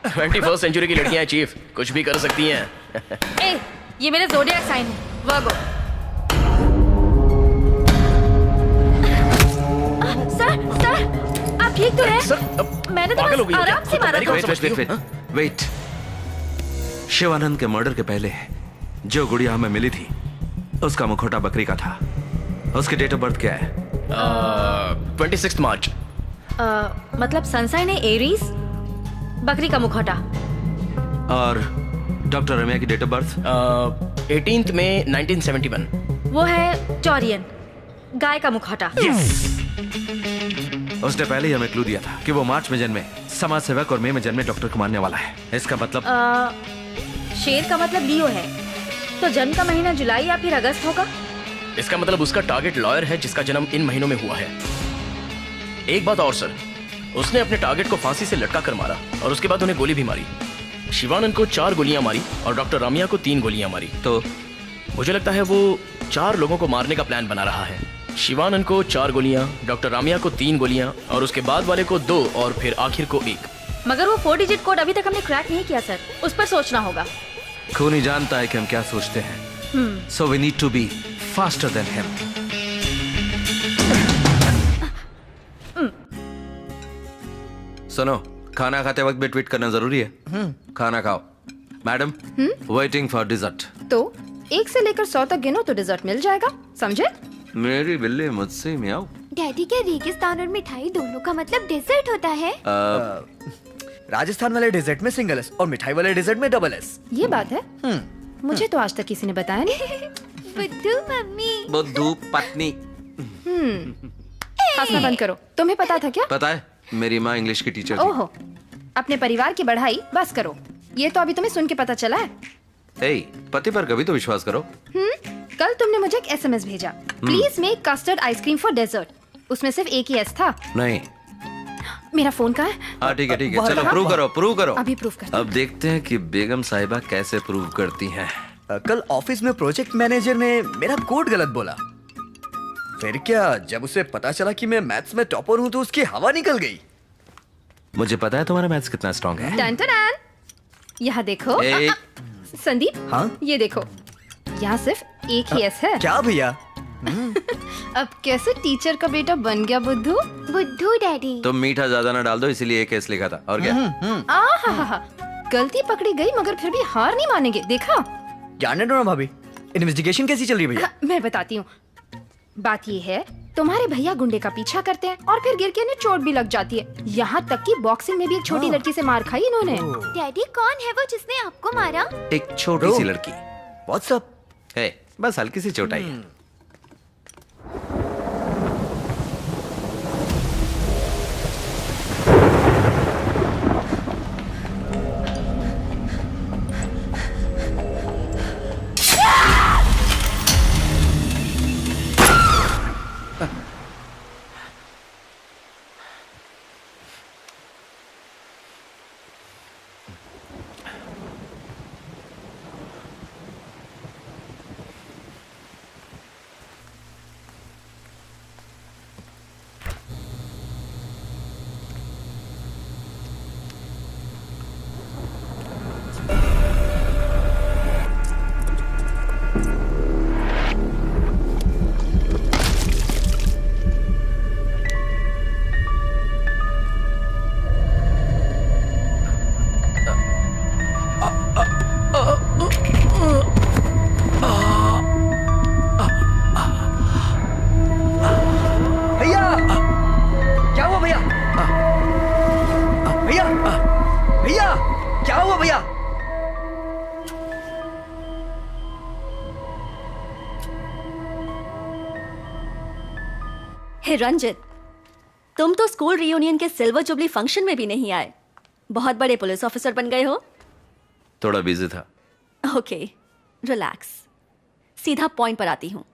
21st सेंचुरी की लड़कियां चीफ, कुछ भी कर सकती हैं। ए, ये मेरा ज़ोडिएक साइन है, वर्गो। सर, आप ठीक तो हैं? मैंने तो बस आराम से मारा था। वेट। शिवानंद के मर्डर के पहले जो गुड़िया हमें मिली थी, उसका मुखौटा बकरी का था। उसकी डेट ऑफ बर्थ क्या है? 26 मार्च। मतलब सनसाइन है एरीज, बकरी का मुखौटा। और डॉक्टर रम्या की डेट ऑफ बर्थ? 18 मई 1971। वो है टॉरियन, गाय का मुखौटा। उसने पहले ही हमें क्लू दिया था कि वो मार्च में जन्मे समाज सेवक और मई में जन्मे डॉक्टर को मारने वाला है। इसका मतलब? शेर का मतलब लियो है, तो जन्म का महीना जुलाई या फिर अगस्त होगा। इसका मतलब उसका टारगेट लॉयर है जिसका जन्म इन महीनों में हुआ है। एक बात और सर, उसने अपने टारगेट को फांसी से लटका कर मारा और उसके बाद उन्हें गोली भी मारी। शिवानंद को 4 गोलियां मारी और डॉक्टर रम्या को 3 गोलियां मारी। तो मुझे लगता है वो 4 लोगों को मारने का प्लान बना रहा है। शिवानंद को 4 गोलियां, डॉक्टर रम्या को 3 गोलियां और उसके बाद वाले को 2 और फिर आखिर को 1। मगर वो 4 डिजिट कोड अभी तक हमने क्रैक नहीं किया सर, उस पर सोचना होगा। खूनी जानता है कि हम क्या सोचते हैं, so we need to be faster than him. सुनो, खाना खाते वक्त भी ट्वीट करना जरूरी है। खाना खाओ। Madam, waiting for dessert. तो 1 से लेकर 100 तक गिनो तो डिजर्ट मिल जाएगा, समझे? मेरी बिल्ली मुझसे मियाओ। डैडी, क्या रेगिस्तान और मिठाई दोनों का मतलब डेजर्ट होता है? राजस्थान वाले डेजर्ट में सिंगल एस और मिठाई वाले डेजर्ट में डबल एस। ये बात है? मुझे तो आज तक किसी ने बताया नहीं। बुद्धू मम्मी। बुद्धू पत्नी। हंसना बंद करो। तुम्हें पता था क्या? पता है, मेरी माँ इंग्लिश की टीचर थी। ओहो, अपने परिवार की बढ़ाई बस करो। ये तो अभी तुम्हें सुन के पता चला है। पति पर कभी तो विश्वास करो। कल तुमने मुझे एक SMS भेजा, please make custard ice cream for dessert. उसमें सिर्फ एक ही एस था। नहीं। मेरा फोन कहाँ है? हाँ ठीक है, चलो प्रूव करो। अभी प्रूव करते अब देखते हैं कि बेगम साहिबा कैसे प्रूव करती हैं। कल ऑफिस में प्रोजेक्ट मैनेजर ने मेरा कोड गलत बोला। फिर क्या, जब उसे पता चला कि मैं मैथ्स में टॉपर हूँ तो उसकी हवा निकल गई। मुझे पता है तुम्हारा मैथ्स कितना स्ट्रांग है। टन टन, यहाँ देखो। ए, संदीप, हाँ? ये देखो, यहाँ सिर्फ एक ही एस है। क्या भैया? अब कैसे टीचर का बेटा बन गया बुद्धू? बुद्धू डैडी। तुम मीठा ज्यादा ना डाल दो, इसीलिए एक केस लिखा था। और क्या? आहा, गलती पकड़ी गई मगर फिर भी हार नहीं मानेंगे। देखा? जाने दो ना भाभी। इन्वेस्टिगेशन कैसी चल रही है भैया? मैं बताती हूँ। बात ये है, तुम्हारे भैया गुंडे का पीछा करते हैं और फिर गिर के इन्हें चोट भी लग जाती है। यहाँ तक कि बॉक्सिंग में भी एक छोटी लड़की से मार खाई इन्होंने। डैडी कौन है वो जिसने आपको मारा? एक छोटी सी लड़की। व्हाट्सअप है, बस हल्की सी चोट आई है। हे रंजित, तुम तो स्कूल रियूनियन के सिल्वर जुबली फंक्शन में भी नहीं आए। बहुत बड़े पुलिस ऑफिसर बन गए हो। थोड़ा बिजी था। Okay, relax. सीधा पॉइंट पर आती हूँ।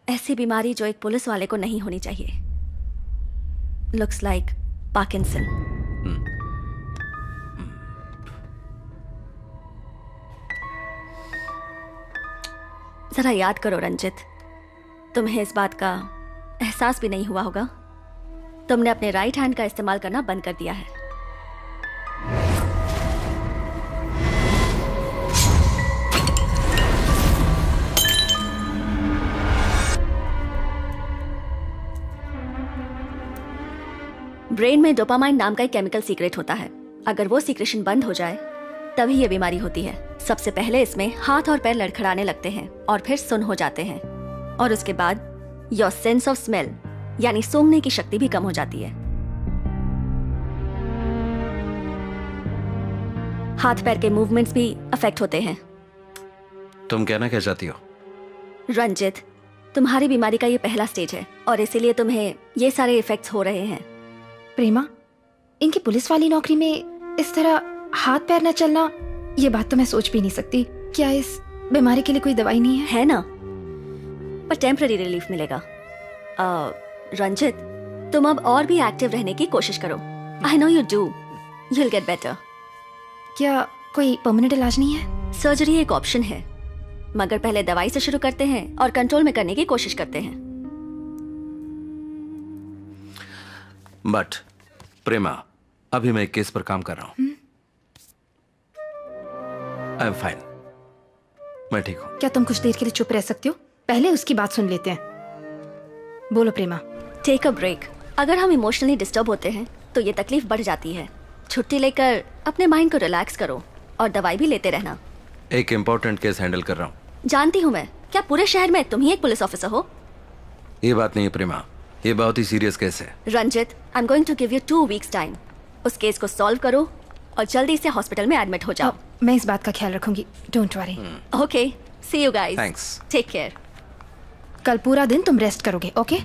ऐसी बीमारी जो एक पुलिस वाले को नहीं होनी चाहिए। Looks like Parkinson. जरा याद करो रंजित, तुम्हें इस बात का एहसास भी नहीं हुआ होगा। तुमने अपने राइट हैंड का इस्तेमाल करना बंद कर दिया है। ब्रेन में डोपामाइन नाम का एक केमिकल सीक्रेट होता है। अगर वो सीक्रेशन बंद हो जाए तभी ये बीमारी होती है। सबसे पहले इसमें हाथ और पैर लड़खड़ाने लगते हैं और फिर सुन्न हो जाते हैं, और उसके बाद योर सेंस ऑफ स्मेल यानी सूंघने की शक्ति भी कम हो जाती है। हाथ पैर के मूवमेंट्स भी अफेक्ट होते हैं। तुम कहना क्या चाहती हो? रंजित, तुम्हारी बीमारी का ये पहला स्टेज है और इसीलिए तुम्हें ये सारे इफेक्ट्स हो रहे हैं। प्रेमा, इनकी पुलिस वाली नौकरी में इस तरह हाथ पैर न चलना, ये बात तो मैं सोच भी नहीं सकती। क्या इस बीमारी के लिए कोई दवाई नहीं है? है ना, पर टेम्पररी रिलीफ मिलेगा। रंजित, तुम अब और भी एक्टिव रहने की कोशिश करो। I know you do, you will get better. क्या कोई परमानेंट इलाज नहीं है? सर्जरी एक ऑप्शन है, मगर पहले दवाई से शुरू करते हैं और कंट्रोल में करने की कोशिश करते हैं। बट प्रेमा, अभी मैं एक केस पर काम कर रहा हूं। आई एम फाइन, मैं ठीक हूं। क्या तुम कुछ देर के लिए चुप रह सकते हो? पहले उसकी बात सुन लेते हैं। बोलो प्रेमा। Take a break. अगर हम इमोशनली डिस्टर्ब होते हैं तो ये तकलीफ बढ़ जाती है। छुट्टी लेकर अपने माइंड को रिलैक्स करो और दवाई भी लेते रहना। एक इम्पोर्टेंट केस हैंडल कर रहा हूं। जानती हूं मैं, क्या पूरे शहर में तुम ही एक पुलिस ऑफिसर हो? ये बात नहीं है प्रेमा, ये बहुत ही सीरियस केस है। Ranjit, I am going to give you 2 weeks time. उस केस को सॉल्व करो और जल्दी से हॉस्पिटल में एडमिट हो जाओ। मैं इस बात का ख्याल रखूंगी, don't worry. Okay, see you guys. Thanks. Take care. कल पूरा दिन तुम रेस्ट करोगे, ओके?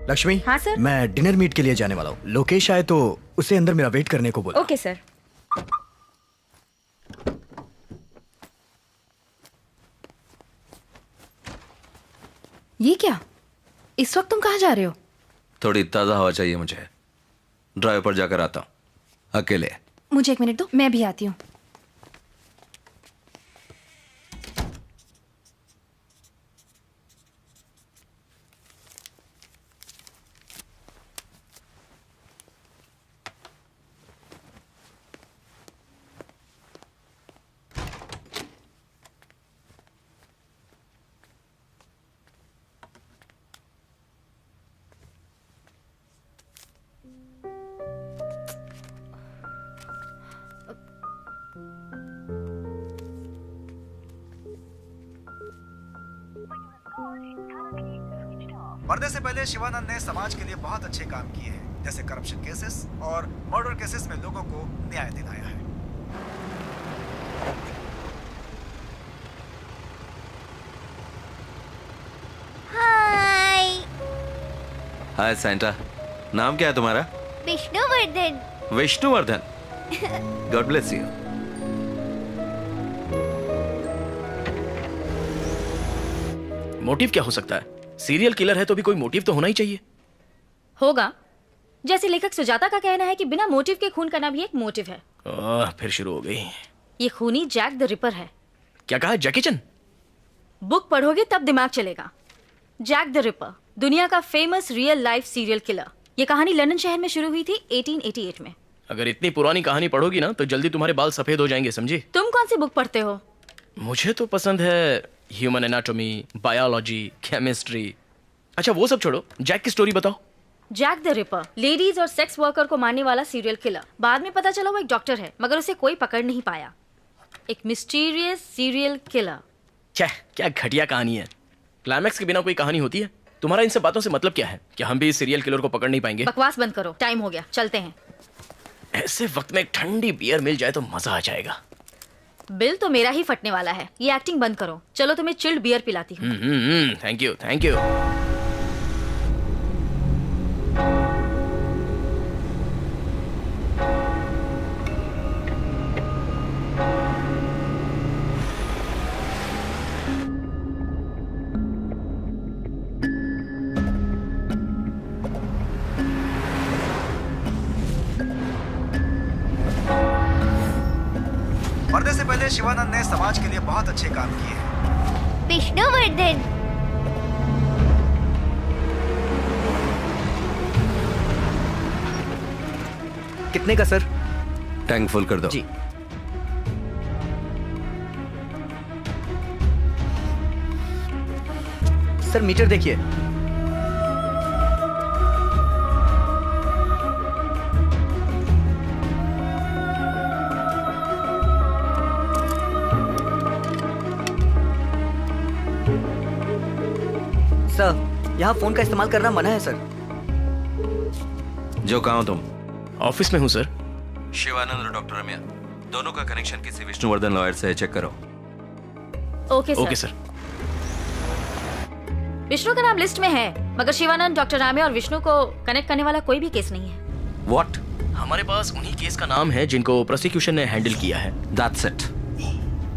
लक्ष्मी। हाँ सर। मैं डिनर मीट के लिए जाने वाला हूँ। लोकेश आए तो उसे अंदर मेरा वेट करने को बोला। Okay sir. ये क्या? इस वक्त तुम कहाँ जा रहे हो? थोड़ी ताज़ा हवा चाहिए मुझे। ड्राइव पर जाकर आता हूँ अकेले। मुझे 1 मिनट दो, मैं भी आती हूँ। मरने से पहले शिवानंद ने समाज के लिए बहुत अच्छे काम किए हैं, जैसे करप्शन केसेस और मर्डर केसेस में लोगों को न्याय दिलाया है। हाय। हाय सैंटा। नाम क्या है तुम्हारा? Vishnuvardhana. Vishnuvardhana. God bless you. Motive क्या हो सकता है? सीरियल किलर है तो भी कोई मोटिव तो होना ही चाहिए। होगा। जैसे लेखक सुजाता का कहना है कि बिना मोटिव के खून करना भी एक मोटिव है। फिर शुरू हो गई। ये खूनी जैक द रिपर है। क्या कहा? जैकी चैन? बुक पढ़ोगे तब दिमाग चलेगा। जैक द रिपर, दुनिया का famous real life serial killer. ये कहानी लंदन शहर में शुरू हुई थी 1888 में। अगर इतनी पुरानी कहानी पढ़ोगी ना तो जल्दी तुम्हारे बाल सफेद हो जाएंगे, समझी? तुम कौन सी बुक पढ़ते हो? मुझे तो पसंद है ह्यूमन एनाटॉमी, बायोलॉजी, केमिस्ट्री। अच्छा वो सब छोड़ो, जैक की स्टोरी बताओ। जैक द रिपर लेडीज और सेक्स वर्कर को मारने वाला सीरियल किलर। बाद में पता चला वो एक डॉक्टर है, मगर उसे कोई पकड़ नहीं पाया। एक मिस्टीरियस सीरियल किलर। क्या घटिया कहानी है। क्लाइमैक्स के बिना कोई कहानी होती है? तुम्हारा इन सब बातों से मतलब क्या है? कि हम भी इस सीरियल किलर को पकड़ नहीं पाएंगे? बकवास बंद करो, टाइम हो गया, चलते हैं। ऐसे वक्त में एक ठंडी बियर मिल जाए तो मजा आ जाएगा। बिल तो मेरा ही फटने वाला है। ये एक्टिंग बंद करो, चलो तुम्हें चिल्ड बियर पिलाती हूँ। Thank you, thank you. मरने से पहले शिवानंद ने समाज के लिए बहुत अच्छे काम किए हैं। विष्णुवर्धन। कितने का सर? टैंक फुल कर दो। जी। सर मीटर देखिए। सर यहाँ फोन का इस्तेमाल करना मना है सर। जो कहा तुम? ऑफिस में हूँ सर। शिवानंद और डॉक्टर रम्या दोनों का कनेक्शन किसी विष्णुवर्धन लॉयर से चेक करो। Okay sir. विष्णु का नाम लिस्ट में है, मगर शिवानंद, डॉक्टर रामे और विष्णु को कनेक्ट करने वाला कोई भी केस नहीं है। What? हमारे पास उन्हीं केस का नाम है जिनको प्रोसिक्यूशन ने हैंडल किया है। That's it.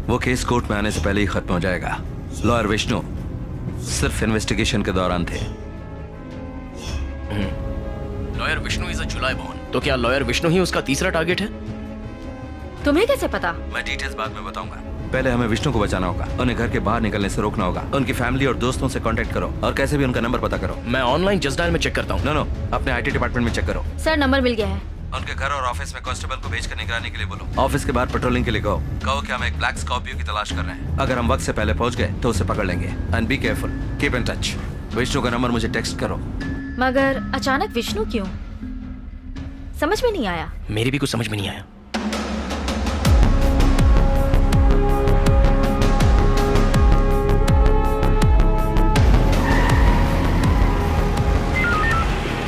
वो केस कोर्ट में आने से पहले ही खत्म हो जाएगा। लॉयर विष्णु सिर्फ इन्वेस्टिगेशन के दौरान थे। Lawyer Vishnu is a July born. तो क्या लॉयर विष्णु ही उसका तीसरा टारगेट है? तुम्हें कैसे पता? मैं डिटेल्स बाद में बताऊंगा। पहले हमें विष्णु को बचाना होगा। उन्हें घर के बाहर निकलने से रोकना होगा। उनकी फैमिली और दोस्तों से कांटेक्ट करो और कैसे भी उनका नंबर पता करो। मैं ऑनलाइन जस्ट डायल में चेक करता हूँ। नो, अपने आईटी डिपार्टमेंट में चेक करो। सर नंबर मिल गया है। उनके घर और ऑफिस में कांस्टेबल को भेजकर निगरानी के लिए बोलो। ऑफिस के बाहर पेट्रोलिंग के लिए कहो कि हम एक ब्लैक स्कॉर्पियो की तलाश कर रहे हैं। अगर हम वक्त से पहले पहुंच गए तो उसे पकड़ लेंगे। And be careful, keep in touch. Vishnu का नंबर मुझे टेक्स्ट करो। मगर अचानक विष्णु क्यों? समझ में नहीं आया। मेरी भी कुछ समझ में नहीं आया।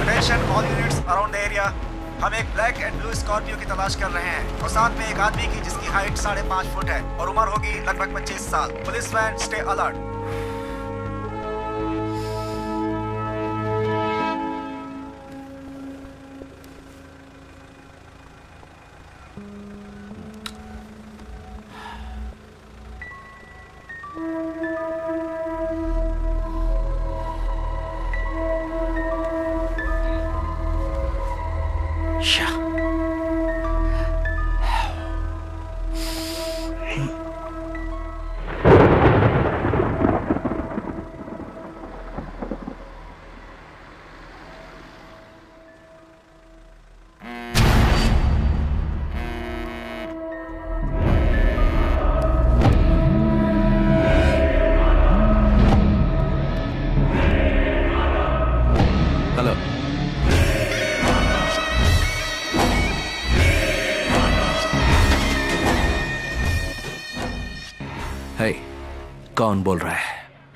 Attention all units around the area. हम एक ब्लैक एंड ब्लू स्कॉर्पियो की तलाश कर रहे हैं और साथ में एक आदमी की जिसकी हाइट 5.5 फुट है और उम्र होगी लगभग 25 साल। Police van, stay alert. कौन बोल रहा है?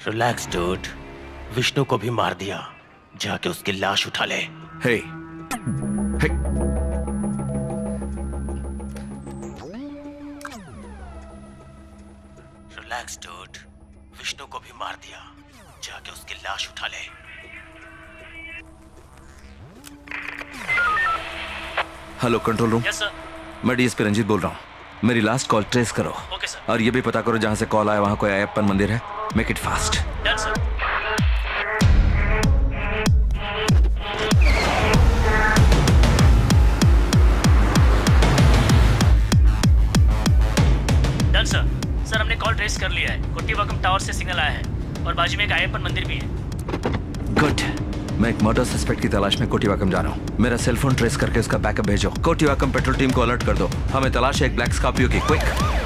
रिलैक्स डूड, विष्णु को भी मार दिया, जाके उसकी लाश उठा ले। हे, हे। रिलैक्स डूड, विष्णु को भी मार दिया, जाके उसकी लाश उठा ले। Hello control room. Yes sir. मैं डीएसपी रंजीत बोल रहा हूँ। मेरी लास्ट कॉल ट्रेस करो। Okay sir. और ये भी पता करो जहां से कॉल आया वहां कोई अयप्पन मंदिर है। Make it fast. Done sir. Done sir. Sir हमने कॉल ट्रेस कर लिया है। कोटीवाकम टावर से सिग्नल आया है और बाजू में एक अयप्पन मंदिर भी है। गुड। मैं एक मर्डर सस्पेक्ट की तलाश में कोटीवाकम जा रहा हूँ। मेरा सेल फोन ट्रेस करके उसका बैकअप भेजो। कोटीवाकम पेट्रोल टीम को अलर्ट कर दो। हमें तलाश है एक ब्लैक स्कॉर्पियो की। क्विक।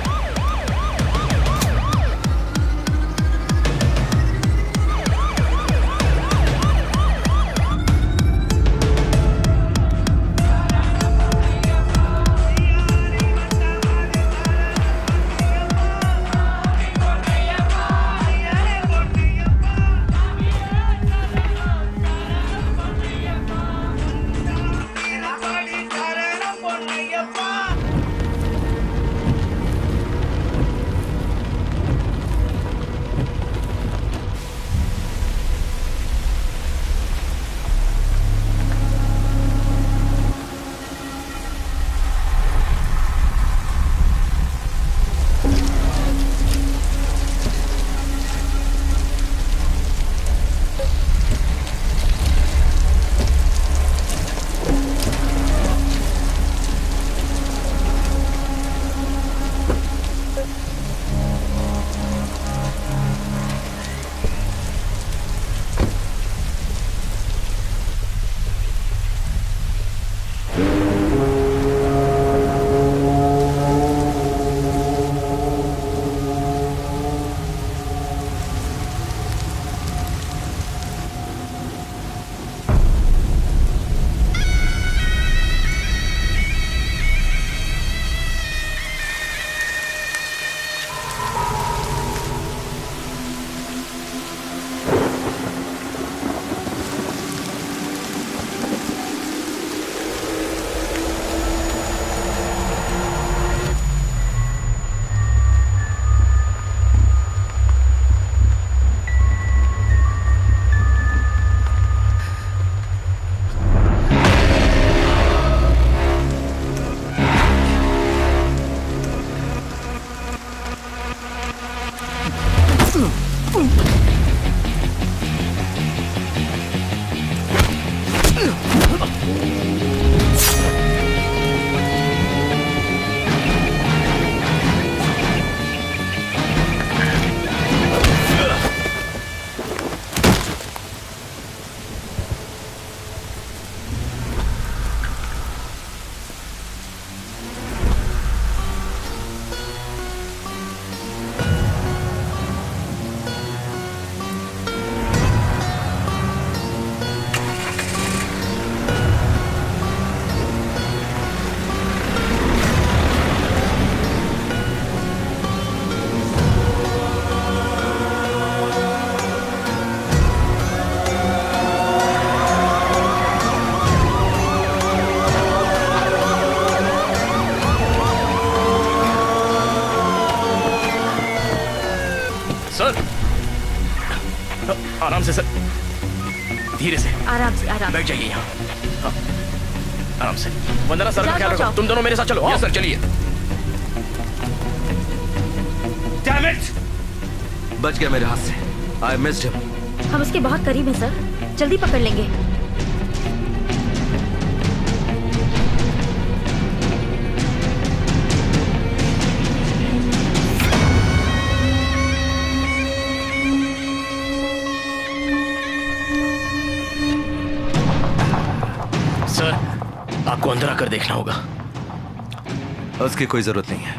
आराम से सर, धीरे से। आराम से, आराम। बैठ जाइए यहाँ। हाँ, आराम से। वंदना सर का ख्याल रखो। तुम दोनों मेरे साथ चलो। यस सर, चलिए। Damn it! बच गया मेरे हाथ से। I missed him. हम उसके बहुत करीब हैं सर, जल्दी पकड़ लेंगे। सर, आपको अंदर आकर देखना होगा। उसकी कोई जरूरत नहीं है,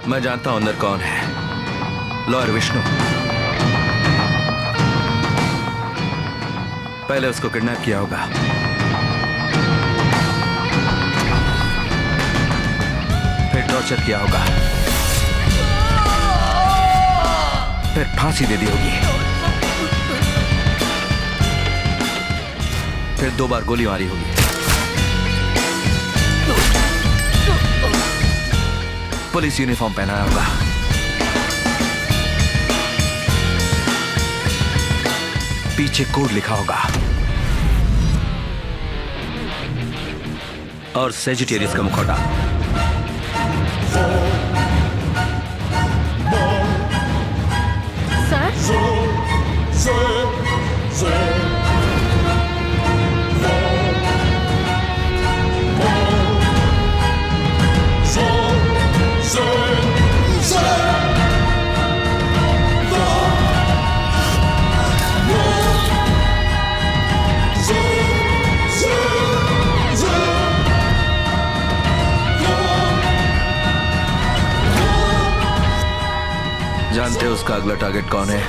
मैं जानता हूं अंदर कौन है। लॉयर विष्णु। पहले उसको किडनैप किया होगा, फिर टॉर्चर किया होगा, फिर फांसी दे दी होगी, फिर 2 बार गोली मारी होगी, पुलिस यूनिफॉर्म पहनाया होगा, पीछे कोड लिखा होगा और सेजिटेरियस का मुखौटा। जानते हो उसका अगला टारगेट कौन है?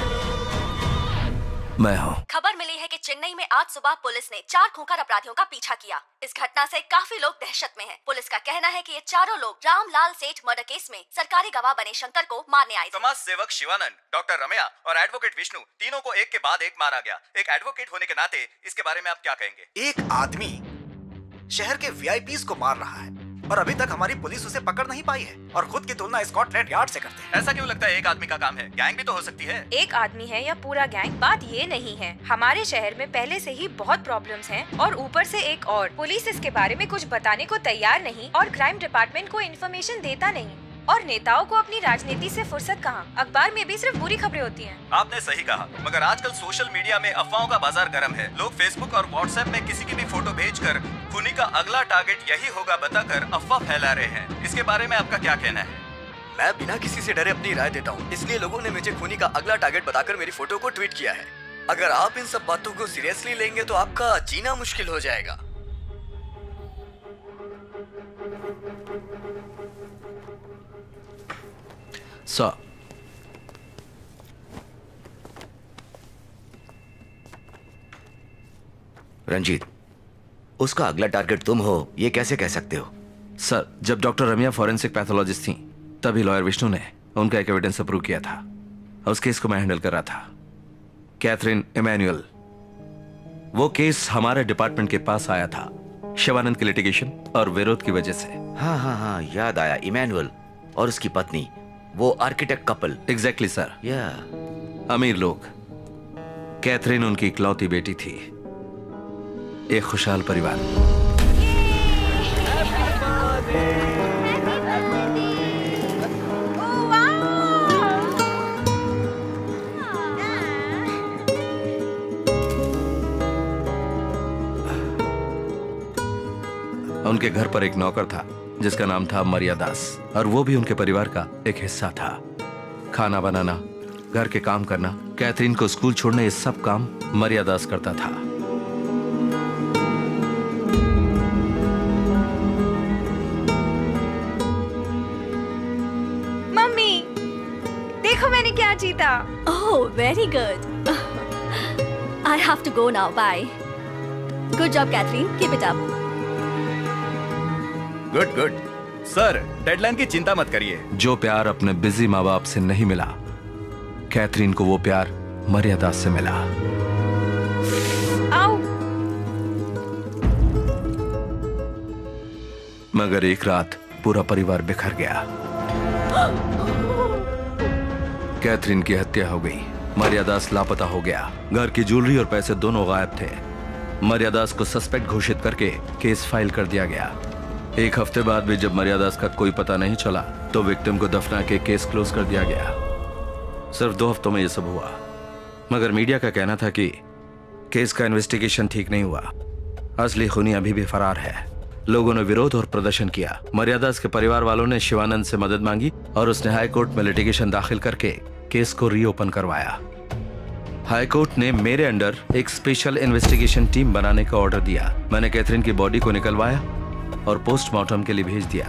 मैं हूं। खबर मिली है कि चेन्नई में आज सुबह पुलिस ने 4 खूंखार अपराधियों का पीछा किया। इस घटना से काफी लोग दहशत में हैं। पुलिस का कहना है कि ये चारों लोग रामलाल सेठ मर्डर केस में सरकारी गवाह बने शंकर को मारने आए थे। समाज सेवक शिवानंद, डॉक्टर रमैया और एडवोकेट विष्णु, तीनों को एक के बाद एक मारा गया। एक एडवोकेट होने के नाते इसके बारे में आप क्या कहेंगे? एक आदमी शहर के वीआईपीज को मार रहा है और अभी तक हमारी पुलिस उसे पकड़ नहीं पाई है और खुद की तुलना स्कॉटलैंड यार्ड से करते हैं। ऐसा क्यों लगता है एक आदमी का काम है? गैंग भी तो हो सकती है। एक आदमी है या पूरा गैंग, बात ये नहीं है। हमारे शहर में पहले से ही बहुत प्रॉब्लम्स हैं और ऊपर से एक और पुलिस इसके बारे में कुछ बताने को तैयार नहीं और क्राइम डिपार्टमेंट को इन्फॉर्मेशन देता नहीं और नेताओं को अपनी राजनीति से फुर्सत कहाँ। अखबार में भी सिर्फ बुरी खबरें होती हैं। आपने सही कहा, मगर आजकल सोशल मीडिया में अफवाहों का बाजार गर्म है। लोग फेसबुक और व्हाट्सएप में किसी की भी फोटो भेजकर खूनी का अगला टारगेट यही होगा बताकर अफवाह फैला रहे हैं। इसके बारे में आपका क्या कहना है? मैं बिना किसी से डरे अपनी राय देता हूँ, इसलिए लोगों ने मुझे खूनी का अगला टारगेट बताकर मेरी फोटो को ट्वीट किया है। अगर आप इन सब बातों को सीरियसली लेंगे तो आपका जीना मुश्किल हो जाएगा। रंजीत, उसका अगला टारगेट तुम हो, ये कैसे कह सकते हो? सर, जब डॉक्टर रमिया फॉरेंसिक पैथोलॉजिस्ट थी तभी लॉयर विष्णु ने उनका एक एविडेंस अप्रूव किया था। उस केस को मैं हैंडल कर रहा था। कैथरीन इमैनुअल, वो केस हमारे डिपार्टमेंट के पास आया था शिवानंद के लिटिगेशन और विरोध की वजह से। हाँ, याद आया। इमैनुअल और उसकी पत्नी, वो आर्किटेक्ट कपल। Exactly sir. अमीर लोग। कैथरीन उनकी इकलौती बेटी थी। एक खुशहाल परिवार। उनके घर पर एक नौकर था जिसका नाम था मर्यादास और वो भी उनके परिवार का एक हिस्सा था। खाना बनाना, घर के काम करना, कैथरीन को स्कूल छोड़ने, ये सब काम मर्यादास करता था। मम्मी, देखो मैंने क्या जीता। Oh, very good. I have to go now, bye. Good job Catherine, keep it up. Good sir, deadline की चिंता मत करिए। जो प्यार अपने बिजी माँ बाप से नहीं मिला, कैथरीन को वो प्यार मर्यादा से मिला। आओ। मगर एक रात पूरा परिवार बिखर गया। कैथरीन की हत्या हो गई। मर्यादास लापता हो गया। घर की ज्वेलरी और पैसे दोनों गायब थे। मर्यादास को सस्पेक्ट घोषित करके केस फाइल कर दिया गया। एक हफ्ते बाद भी जब मर्यादास का कोई पता नहीं चला तो विक्टिम को दफना के केस क्लोज कर दिया गया। सिर्फ 2 हफ्तों में ये सब हुआ, मगर मीडिया का कहना था कि केस का इन्वेस्टिगेशन ठीक नहीं हुआ। असली खूनी अभी भी फरार है। लोगों ने विरोध और प्रदर्शन किया। मर्यादास के परिवार वालों ने शिवानंद से मदद मांगी और उसने हाई कोर्ट में लिटिगेशन दाखिल करके केस को रीओपन करवाया। हाई कोर्ट ने मेरे अंडर एक स्पेशल इन्वेस्टिगेशन टीम बनाने का ऑर्डर दिया। मैंने कैथरीन की बॉडी को निकलवाया और पोस्टमार्टम के लिए भेज दिया।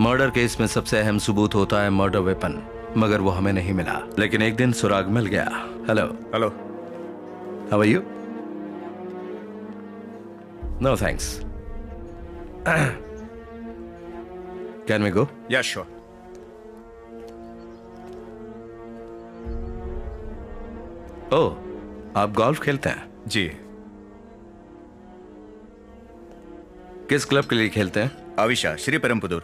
मर्डर केस में सबसे अहम सबूत होता है मर्डर वेपन, मगर वो हमें नहीं मिला। लेकिन एक दिन सुराग मिल गया। Hello hello, how are you? No thanks. Can we go? Yeah sure. ओह, आप गोल्फ खेलते हैं? जी। किस क्लब के लिए खेलते हैं? आविशा, श्री परमपुदुर।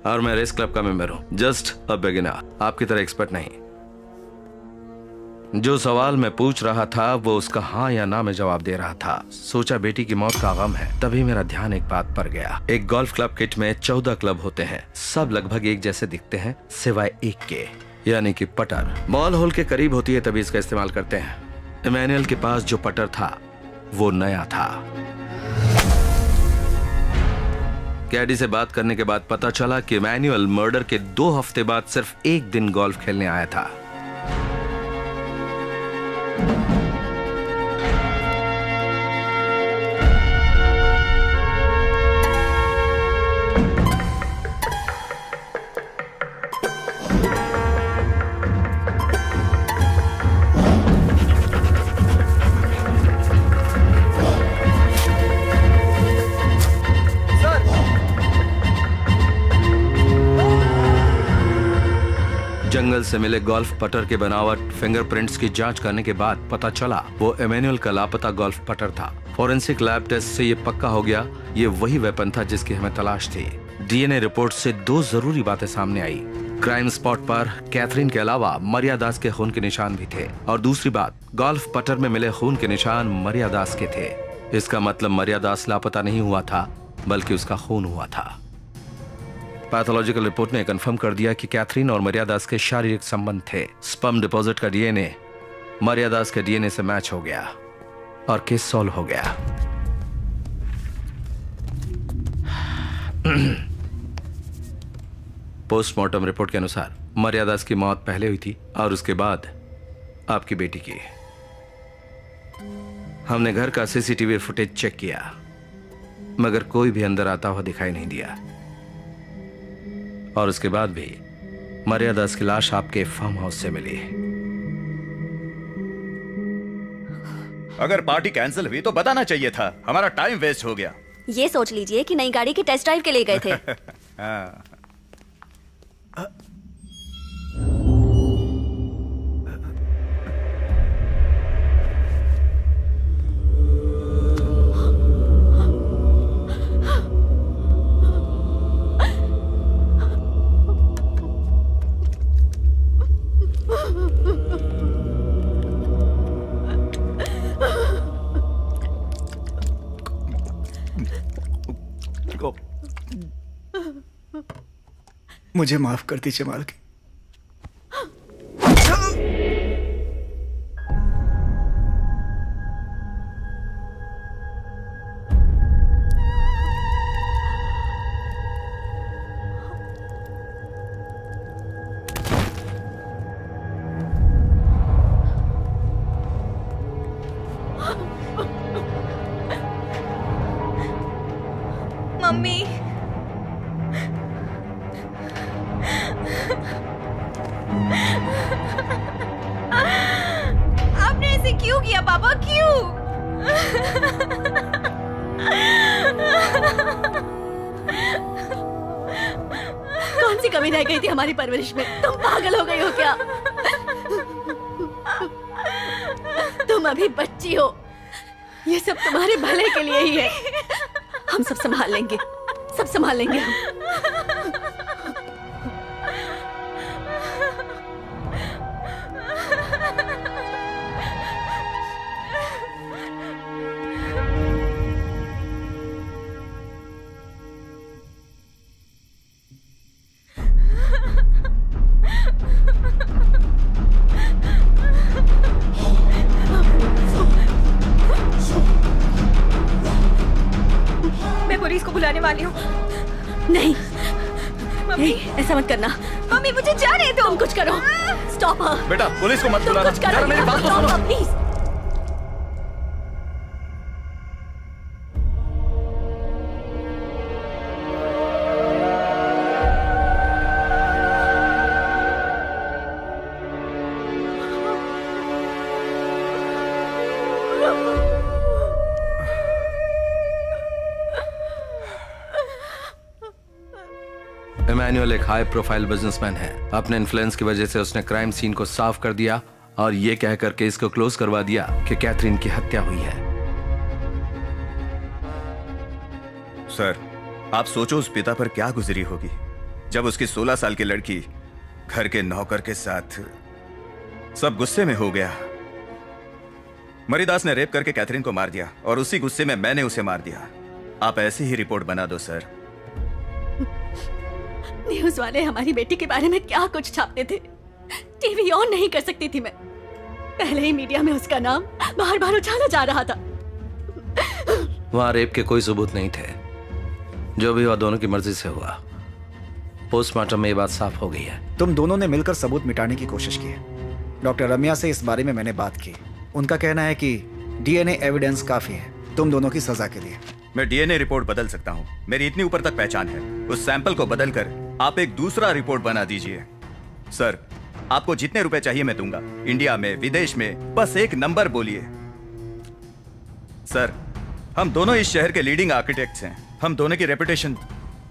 और मैं रेस क्लब का मेंबर हूं। जस्ट अ बिगिनर, आपकी तरह एक्सपर्ट नहीं। जो सवाल मैं पूछ रहा था वो उसका हाँ या ना में जवाब दे रहा था। सोचा बेटी की मौत का गम है, तभी मेरा ध्यान एक बात पर गया। एक गोल्फ क्लब किट में 14 क्लब होते हैं, सब लगभग एक जैसे दिखते हैं सिवाय एक के, यानी कि पटर। बॉल होल के करीब होती है तभी इसका इस्तेमाल करते हैं। इमैनुअल के पास जो पटर था वो नया था। कैडी से बात करने के बाद पता चला कि इमैनुअल मर्डर के 2 हफ्ते बाद सिर्फ एक दिन गोल्फ खेलने आया था। जंगल से मिले गोल्फ पटर के बनावट, फिंगरप्रिंट्स की जांच करने के बाद पता चला वो इमैनुअल का लापता गोल्फ पटर था। फॉरेंसिक लैब टेस्ट से ये पक्का हो गया ये वही वेपन था जिसकी हमें तलाश थी। डीएनए रिपोर्ट से 2 जरूरी बातें सामने आई। क्राइम स्पॉट पर कैथरीन के अलावा मरियादास के खून के निशान भी थे, और दूसरी बात, गोल्फ पटर में मिले खून के निशान मरियादास के थे। इसका मतलब मरियादास लापता नहीं हुआ था बल्कि उसका खून हुआ था। पैथोलॉजिकल रिपोर्ट ने कंफर्म कर दिया कि कैथरीन और मरियादास के शारीरिक संबंध थे। स्पर्म डिपॉजिट का डीएनए मरियादास के डीएनए से मैच हो गया और केस सॉल्व हो गया। पोस्टमार्टम रिपोर्ट के अनुसार मरियादास की मौत पहले हुई थी और उसके बाद आपकी बेटी की। हमने घर का सीसीटीवी फुटेज चेक किया मगर कोई भी अंदर आता हुआ दिखाई नहीं दिया, और उसके बाद भी मरियादास की लाश आपके फार्म हाउस से मिली। अगर पार्टी कैंसिल हुई तो बताना चाहिए था, हमारा टाइम वेस्ट हो गया। ये सोच लीजिए कि नई गाड़ी की टेस्ट ड्राइव के लिए गए थे। हाँ। मुझे माफ कर दीजिए मालकिन। मम्मी, आपने ऐसे क्यों किया पापा, क्यों? कौन सी कमी रह गई थी हमारी परवरिश में? तुम पागल हो गई हो क्या? तुम अभी बच्ची हो, ये सब तुम्हारे भले के लिए ही है। हम सब संभाल लेंगे, सब संभाल लेंगे हम। वाली हूँ। नहीं मम्मी, ऐसा मत करना। मम्मी मुझे जाने दो। तुम कुछ करो। स्टॉप हर। बेटा पुलिस को मत तुम बुलाना। कुछ करो। जरा मेरी बात तो सुनो। प्लीज। इमैनुअल एक हाई प्रोफाइल बिजनेसमैन है। अपने इन्फ्लुएंस की वजह से उसने क्राइम सीन को साफ कर दिया और ये कहकर केस को क्लोज करवा दिया कि कैथरीन की हत्या हुई है। सर, आप सोचो उस पिता पर क्या गुजरी होगी जब उसकी 16 साल की लड़की घर के नौकर के साथ सब गुस्से में हो गया। मरीदास ने रेप करके कैथरीन को मार दिया और उसी गुस्से में मैंने उसे मार दिया। आप ऐसी ही रिपोर्ट बना दो सर। न्यूज वाले हमारी बेटी के बारे में क्या कुछ छापते थे। टीवी ऑन नहीं कर सकती थी मैं। पहले ही मीडिया में उसका नाम बार बार उछाला जा रहा था। वहां रेप के कोई सबूत नहीं थे। जो भी हुआ दोनों की मर्जी से हुआ। पोस्टमार्टम में ये बात साफ हो गई है। तुम दोनों ने मिलकर सबूत मिटाने की कोशिश की है। डॉक्टर रम्या से इस बारे में मैंने बात की। उनका कहना है कि डीएनए एविडेंस काफी है तुम दोनों की सजा के लिए। मैं डीएनए रिपोर्ट बदल सकता हूँ। मेरी इतनी ऊपर तक पहचान है। उस सैंपल को बदलकर आप एक दूसरा रिपोर्ट बना दीजिए। सर, आपको जितने रुपए चाहिए मैं दूंगा। इंडिया में, विदेश में, बस एक नंबर बोलिए। सर, हम दोनों इस शहर के लीडिंग आर्किटेक्ट्स हैं। हम दोनों की रेपुटेशन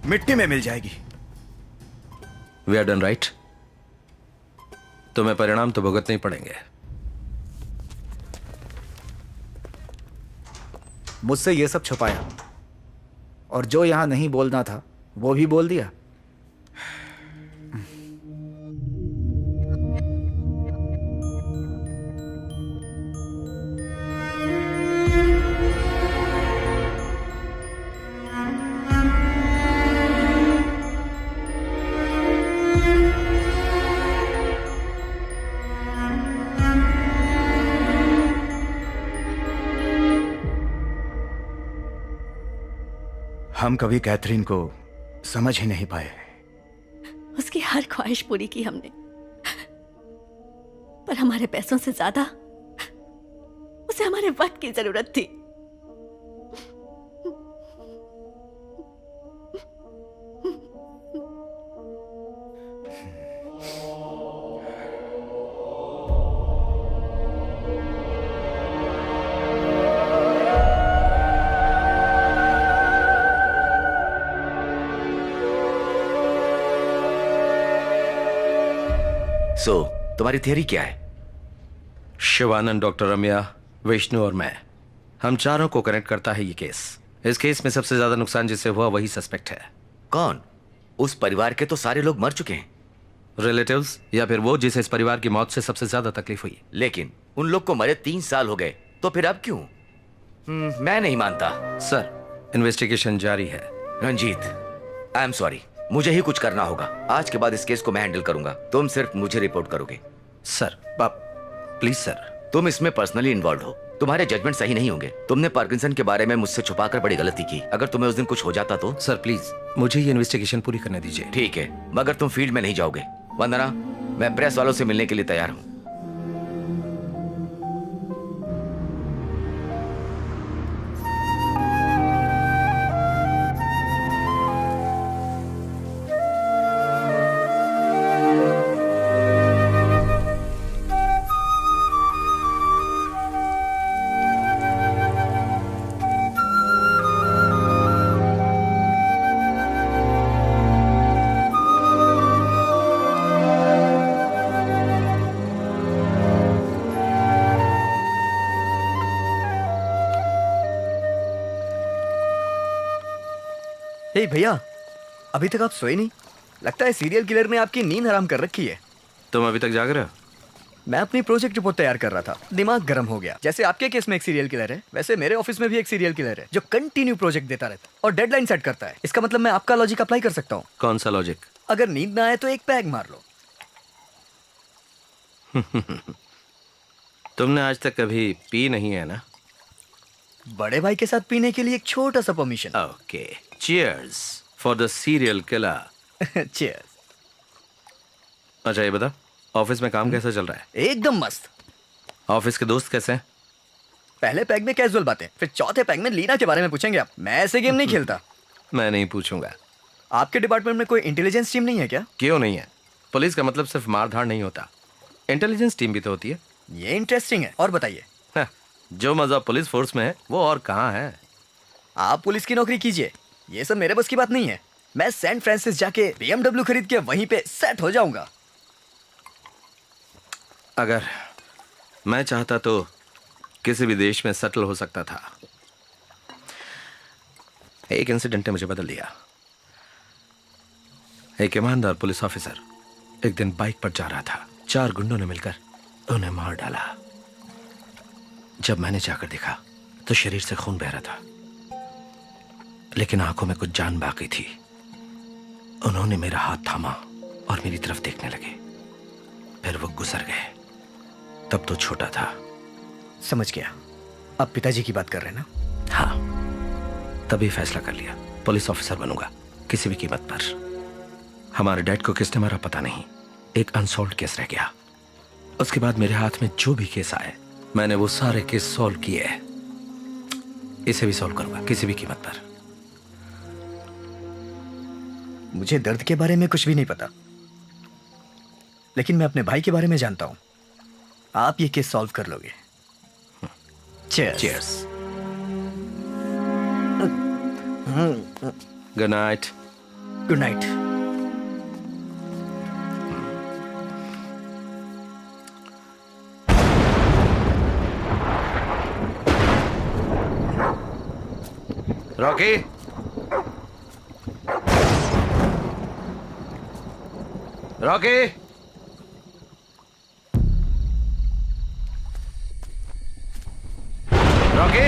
मिट्टी में मिल जाएगी। We are done right. तुम्हें परिणाम तो भुगतने ही पड़ेंगे। मुझसे ये सब छुपाया और जो यहां नहीं बोलना था वो भी बोल दिया। हम कभी कैथरीन को समझ ही नहीं पाए। उसकी हर ख्वाहिश पूरी की हमने, पर हमारे पैसों से ज्यादा उसे हमारे वक्त की जरूरत थी। तुम्हारी थियरी क्या है? शिवानंद, डॉक्टर रम्या, विष्णु और मैं, हम चारों को कनेक्ट करता है ये केस। इस केस में सबसे ज्यादा नुकसान जिससे हुआ वही सस्पेक्ट है। कौन? उस परिवार के तो सारे लोग मर चुके हैं। रिलेटिव्स या फिर वो जिसे इस परिवार की मौत से सबसे ज्यादा तकलीफ हुई। लेकिन उन लोग को मरे 3 साल हो गए, तो फिर अब क्यों? मैं नहीं मानता। सर, इन्वेस्टिगेशन जारी है। रंजीत, आई एम सॉरी, मुझे ही कुछ करना होगा। आज के बाद इस केस को मैं हैंडल करूंगा। तुम सिर्फ मुझे रिपोर्ट करोगे। Sir, please sir. तुम इसमें पर्सनली इन्वॉल्व हो। तुम्हारे जजमेंट सही नहीं होंगे। तुमने पार्किंसन के बारे में मुझसे छुपाकर बड़ी गलती की। अगर तुम्हें उस दिन कुछ हो जाता तो? सर प्लीज, मुझे ये इन्वेस्टिगेशन पूरी करने दीजिए। ठीक है, मगर तुम फील्ड में नहीं जाओगे। वंदना, मैं प्रेस वालों से मिलने के लिए तैयार हूँ। हे भैया, अभी तक आप सोए नहीं? लगता है सीरियल किलर ने आपकी नींद हराम कर रखी है। तुम अभी तक जाग रहे हो? मैं अपनी प्रोजेक्ट रिपोर्ट तैयार कर रहा था, दिमाग गर्म हो गया। जैसे आपके केस में एक सीरियल किलर है, वैसे मेरे ऑफिस में भी एक सीरियल किलर है जो कंटिन्यू प्रोजेक्ट देता रहता है और डेडलाइन सेट करता है। इसका मतलब मैं आपका लॉजिक अप्लाई कर सकता हूँ। कौन सा लॉजिक? अगर नींद ना आए तो एक पैग मार लो। तुमने आज तक कभी पी नहीं है ना? बड़े भाई के साथ पीने के लिए एक छोटा सा permission. Okay, cheers for the serial killer. Cheers. अच्छा ये बता, ऑफिस में काम कैसा चल रहा है? एकदम मस्त। ऑफिस के दोस्त कैसे हैं? पहले पैग में कैजुअल बातें, फिर चौथे पैग में लीना के बारे में पूछेंगे आप। मैं ऐसे गेम नहीं खेलता। मैं नहीं पूछूंगा। आपके डिपार्टमेंट में कोई इंटेलिजेंस टीम नहीं है क्या? क्यों नहीं है? पुलिस का मतलब सिर्फ मारधाड़ नहीं होता, इंटेलिजेंस टीम भी तो होती है। ये इंटरेस्टिंग है, और बताइए। जो मजा पुलिस फोर्स में है वो और कहाँ है? आप पुलिस की नौकरी कीजिए, ये सब मेरे बस की बात नहीं है। मैं सैन फ्रांसिस जाके BMW खरीद के वहीं पे सेट हो जाऊंगा। अगर मैं चाहता तो किसी भी देश में सेटल हो सकता था। एक इंसिडेंट ने मुझे बदल दिया। एक ईमानदार पुलिस ऑफिसर एक दिन बाइक पर जा रहा था, 4 गुंडों ने मिलकर उन्हें मार डाला। जब मैंने जाकर देखा तो शरीर से खून बह रहा था, लेकिन आंखों में कुछ जान बाकी थी। उन्होंने मेरा हाथ थामा और मेरी तरफ देखने लगे, फिर वो गुजर गए। तब तो छोटा था। समझ गया, आप पिताजी की बात कर रहे हैं ना? हाँ, तभी फैसला कर लिया, पुलिस ऑफिसर बनूंगा किसी भी कीमत पर। हमारे डैड को किसने मारा पता नहीं, एक अनसॉल्व्ड केस रह गया। उसके बाद मेरे हाथ में जो भी केस आए मैंने वो सारे केस सॉल्व किए। इसे भी सॉल्व करूंगा किसी भी कीमत पर। मुझे दर्द के बारे में कुछ भी नहीं पता, लेकिन मैं अपने भाई के बारे में जानता हूं। आप ये केस सॉल्व कर लोगे। Cheers. Cheers. Good night. Good night. Rocky, Rocky, Rocky,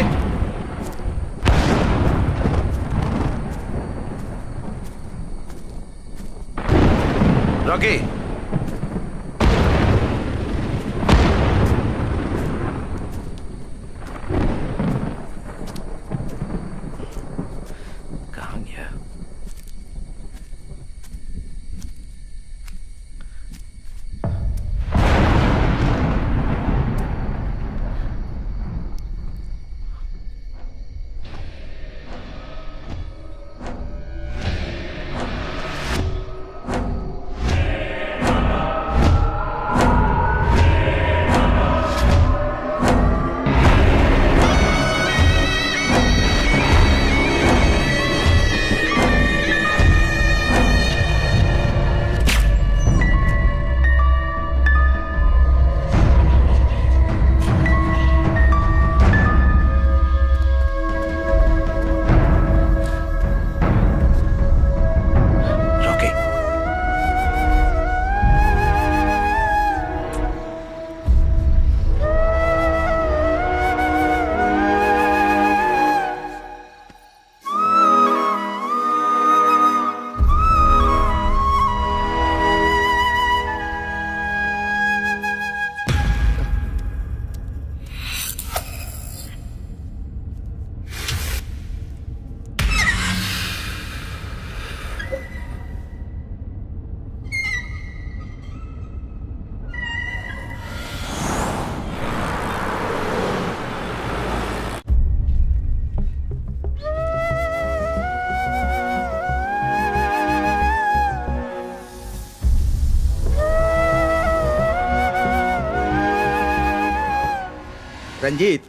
Rocky. कहाँ गया? रंजीत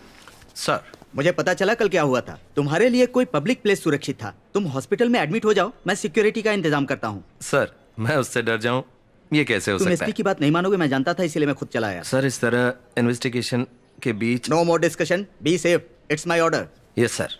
सर, मुझे पता चला कल क्या हुआ था। तुम्हारे लिए कोई पब्लिक प्लेस सुरक्षित था। तुम हॉस्पिटल में एडमिट हो जाओ, मैं सिक्योरिटी का इंतजाम करता हूँ। सर, मैं उससे डर जाऊं, ये कैसे हो तुम सकता एसपी है? की बात नहीं मानोगे, मैं जानता था, इसीलिए मैं खुद चला आया। सर, इस तरह इन्वेस्टिगेशन के बीच no more discussion, be safe, it's my order. Yes sir.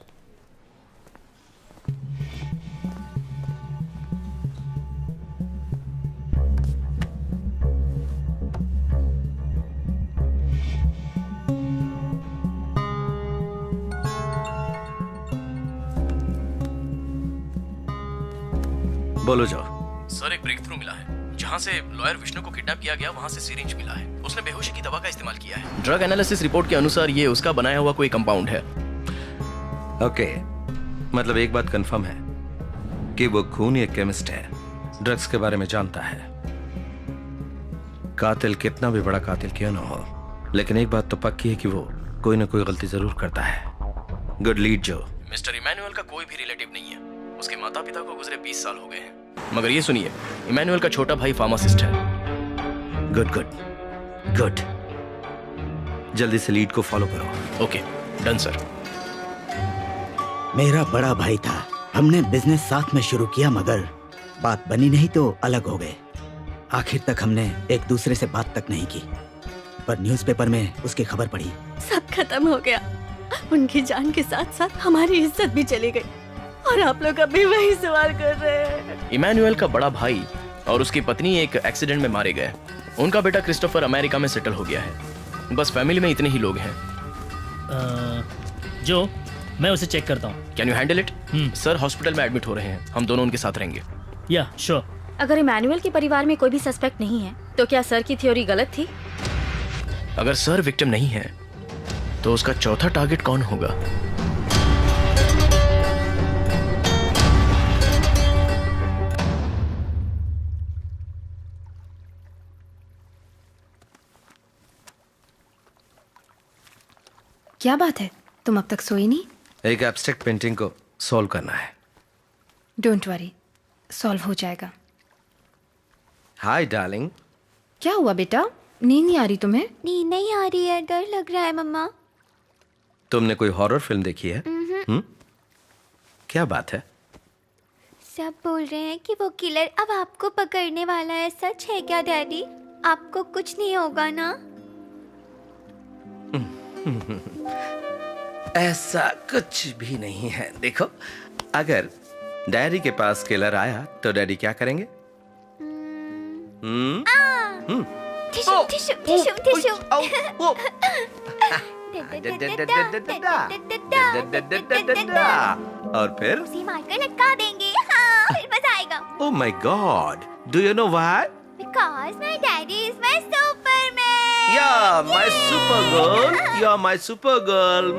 बोलो जाओ। सर, एक ब्रेक थ्रू मिला है। जहां से लॉयर विष्णु को किडनैप किया गया वहां से सिरिंज मिला है। उसने बेहोशी की दवा का इस्तेमाल किया है। ड्रग एनालिसिस रिपोर्ट के अनुसार ये उसका बनाया हुआ कोई कंपाउंड है। ओके, मतलब एक बात कंफर्म है कि वो खूनी एक केमिस्ट है, ड्रग्स के बारे में जानता है। कातिल कितना भी बड़ा कातिल क्यों ना हो, लेकिन एक बात तो पक्की है कि वो कोई ना कोई गलती जरूर करता है। गुड लीड जो। मिस्टर इमैनुअल का कोई भी रिलेटिव नहीं है। उसके माता पिता को गुजरे 20 साल हो गए हैं। मगर ये सुनिए, इमैनुअल का छोटा भाई फार्मासिस्ट है। गुड गुड गुड, जल्दी से लीड को फॉलो करो। Okay, done sir. मेरा बड़ा भाई था, हमने बिजनेस साथ में शुरू किया, मगर बात बनी नहीं तो अलग हो गए। आखिर तक हमने एक दूसरे से बात तक नहीं की, पर न्यूज़पेपर में उसकी खबर पड़ी। सब खत्म हो गया। उनकी जान के साथ साथ हमारी इज्जत भी चली गई, और आप लोग अभी वही सवाल कर रहे हैं। इमैनुअल का बड़ा भाई और उसकी पत्नी एक एक्सीडेंट में मारे गए। उनका बेटा क्रिस्टोफर अमेरिका में सेटल हो गया है। बस फैमिली में इतने ही लोग हैं। जो मैं उसे चेक करता हूँ। Can you handle it? Sir hospital में एडमिट हो रहे हैं, हम दोनों उनके साथ रहेंगे। या श्योर। अगर इमैनुअल के परिवार में कोई भी सस्पेक्ट नहीं है तो क्या सर की थ्योरी गलत थी? अगर सर विक्टिम नहीं है तो उसका चौथा टारगेट कौन होगा? क्या बात है, तुम अब तक सोई नहीं? एक एब्स्ट्रैक्ट पेंटिंग को सॉल्व करना है। डोंट वरी, सॉल्व हो जाएगा। Hi darling. क्या हुआ बेटा, नींद नहीं आ रही तुम्हें? नींद नहीं आ रही है, डर लग रहा है मम्मा। तुमने कोई हॉरर फिल्म देखी है? क्या बात है? सब बोल रहे हैं कि वो किलर अब आपको पकड़ने वाला है। सच है क्या डैडी? आपको कुछ नहीं होगा ना? ऐसा कुछ भी नहीं है। देखो, अगर डैडी के पास किलर आया तो डैडी क्या करेंगे? Tissue tissue tissue tissue. और फिर उसी मारकर लटका देंगे। हाँ, फिर मजा आएगा। Oh my God! Do you know why? Because my daddy is my Superman. Yeah, my super girl. You're my super girl.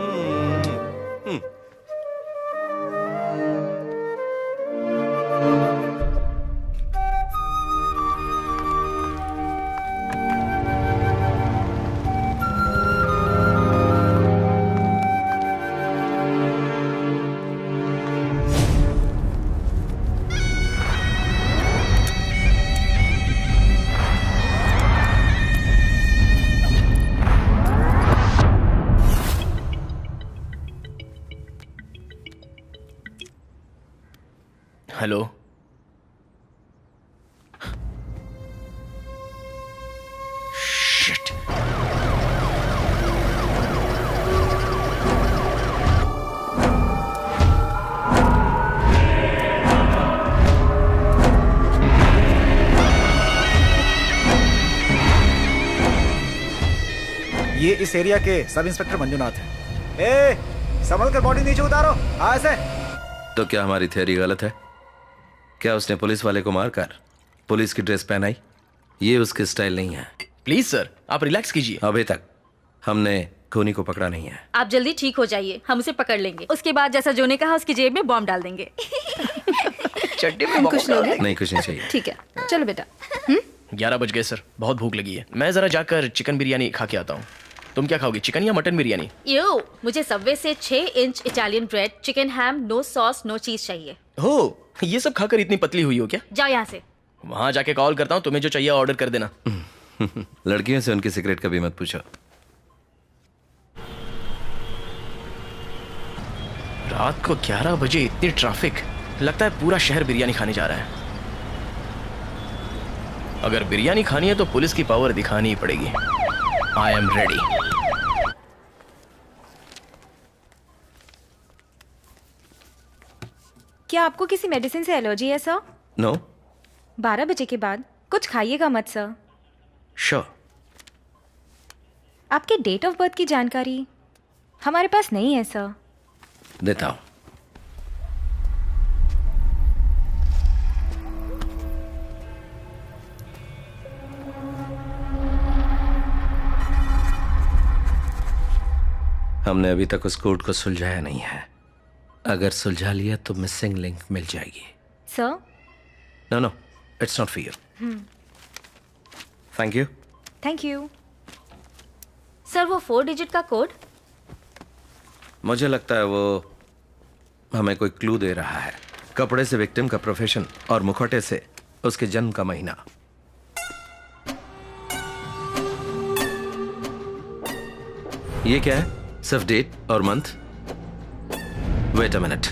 Hello, shit. ये इस एरिया के सब इंस्पेक्टर मंजुनाथ हैं। ए, संभल कर बॉडी नीचे उतारो। ऐसे। तो क्या हमारी थ्योरी गलत है? क्या उसने पुलिस वाले को मारकर पुलिस की ड्रेस पहनाई? ये उसकी स्टाइल नहीं है। प्लीज सर, आप रिलैक्स कीजिए। अभी तक हमने खूनी को पकड़ा नहीं है। आप जल्दी ठीक हो जाइए, हम उसे पकड़ लेंगे। उसके बाद जैसा जो ने कहा उसकी जेब में बॉम्ब डाल देंगे। चड्डी में कुछ लोगे? नहीं, कुछ नहीं चाहिए। ठीक है, चलो बेटा। 11 बज गए सर, बहुत भूख लगी है। मैं जरा जाकर चिकन बिरयानी खा के आता हूँ। तुम क्या खाओगी, चिकन या मटन बिरयानी? यो, मुझे सबवे से 6 इंच इटालियन ब्रेड, चिकन हैम, नो सॉस नो चीज चाहिए। हो, ये सब खाकर इतनी पतली हुई हो क्या? जाओ यहाँ से। वहां जाके कॉल करता हूँ, तुम्हें जो चाहिए ऑर्डर कर देना। लड़कियों से उनकी सिगरेट कभी मत पूछो। रात को 11 बजे इतनी ट्रैफिक, लगता है पूरा शहर बिरयानी खाने जा रहा है। अगर बिरयानी खानी है तो पुलिस की पावर दिखानी ही पड़ेगी। I am ready. क्या आपको किसी मेडिसिन से एलर्जी है सर? नो। 12 बजे के बाद कुछ खाइएगा मत सर। श्योर। आपके डेट ऑफ बर्थ की जानकारी हमारे पास नहीं है सर। देता हूं। हमने अभी तक उस कोड को सुलझाया नहीं है। अगर सुलझा लिया तो मिसिंग लिंक मिल जाएगी। Sir? No, it's not for you. Thank you. Thank you. Sir वो 4 डिजिट का कोड? मुझे लगता है वो हमें कोई क्लू दे रहा है। कपड़े से विक्टिम का प्रोफेशन और मुखौटे से उसके जन्म का महीना। ये क्या है? सिर्फ डेट और मंथ? वेट अ मिनट,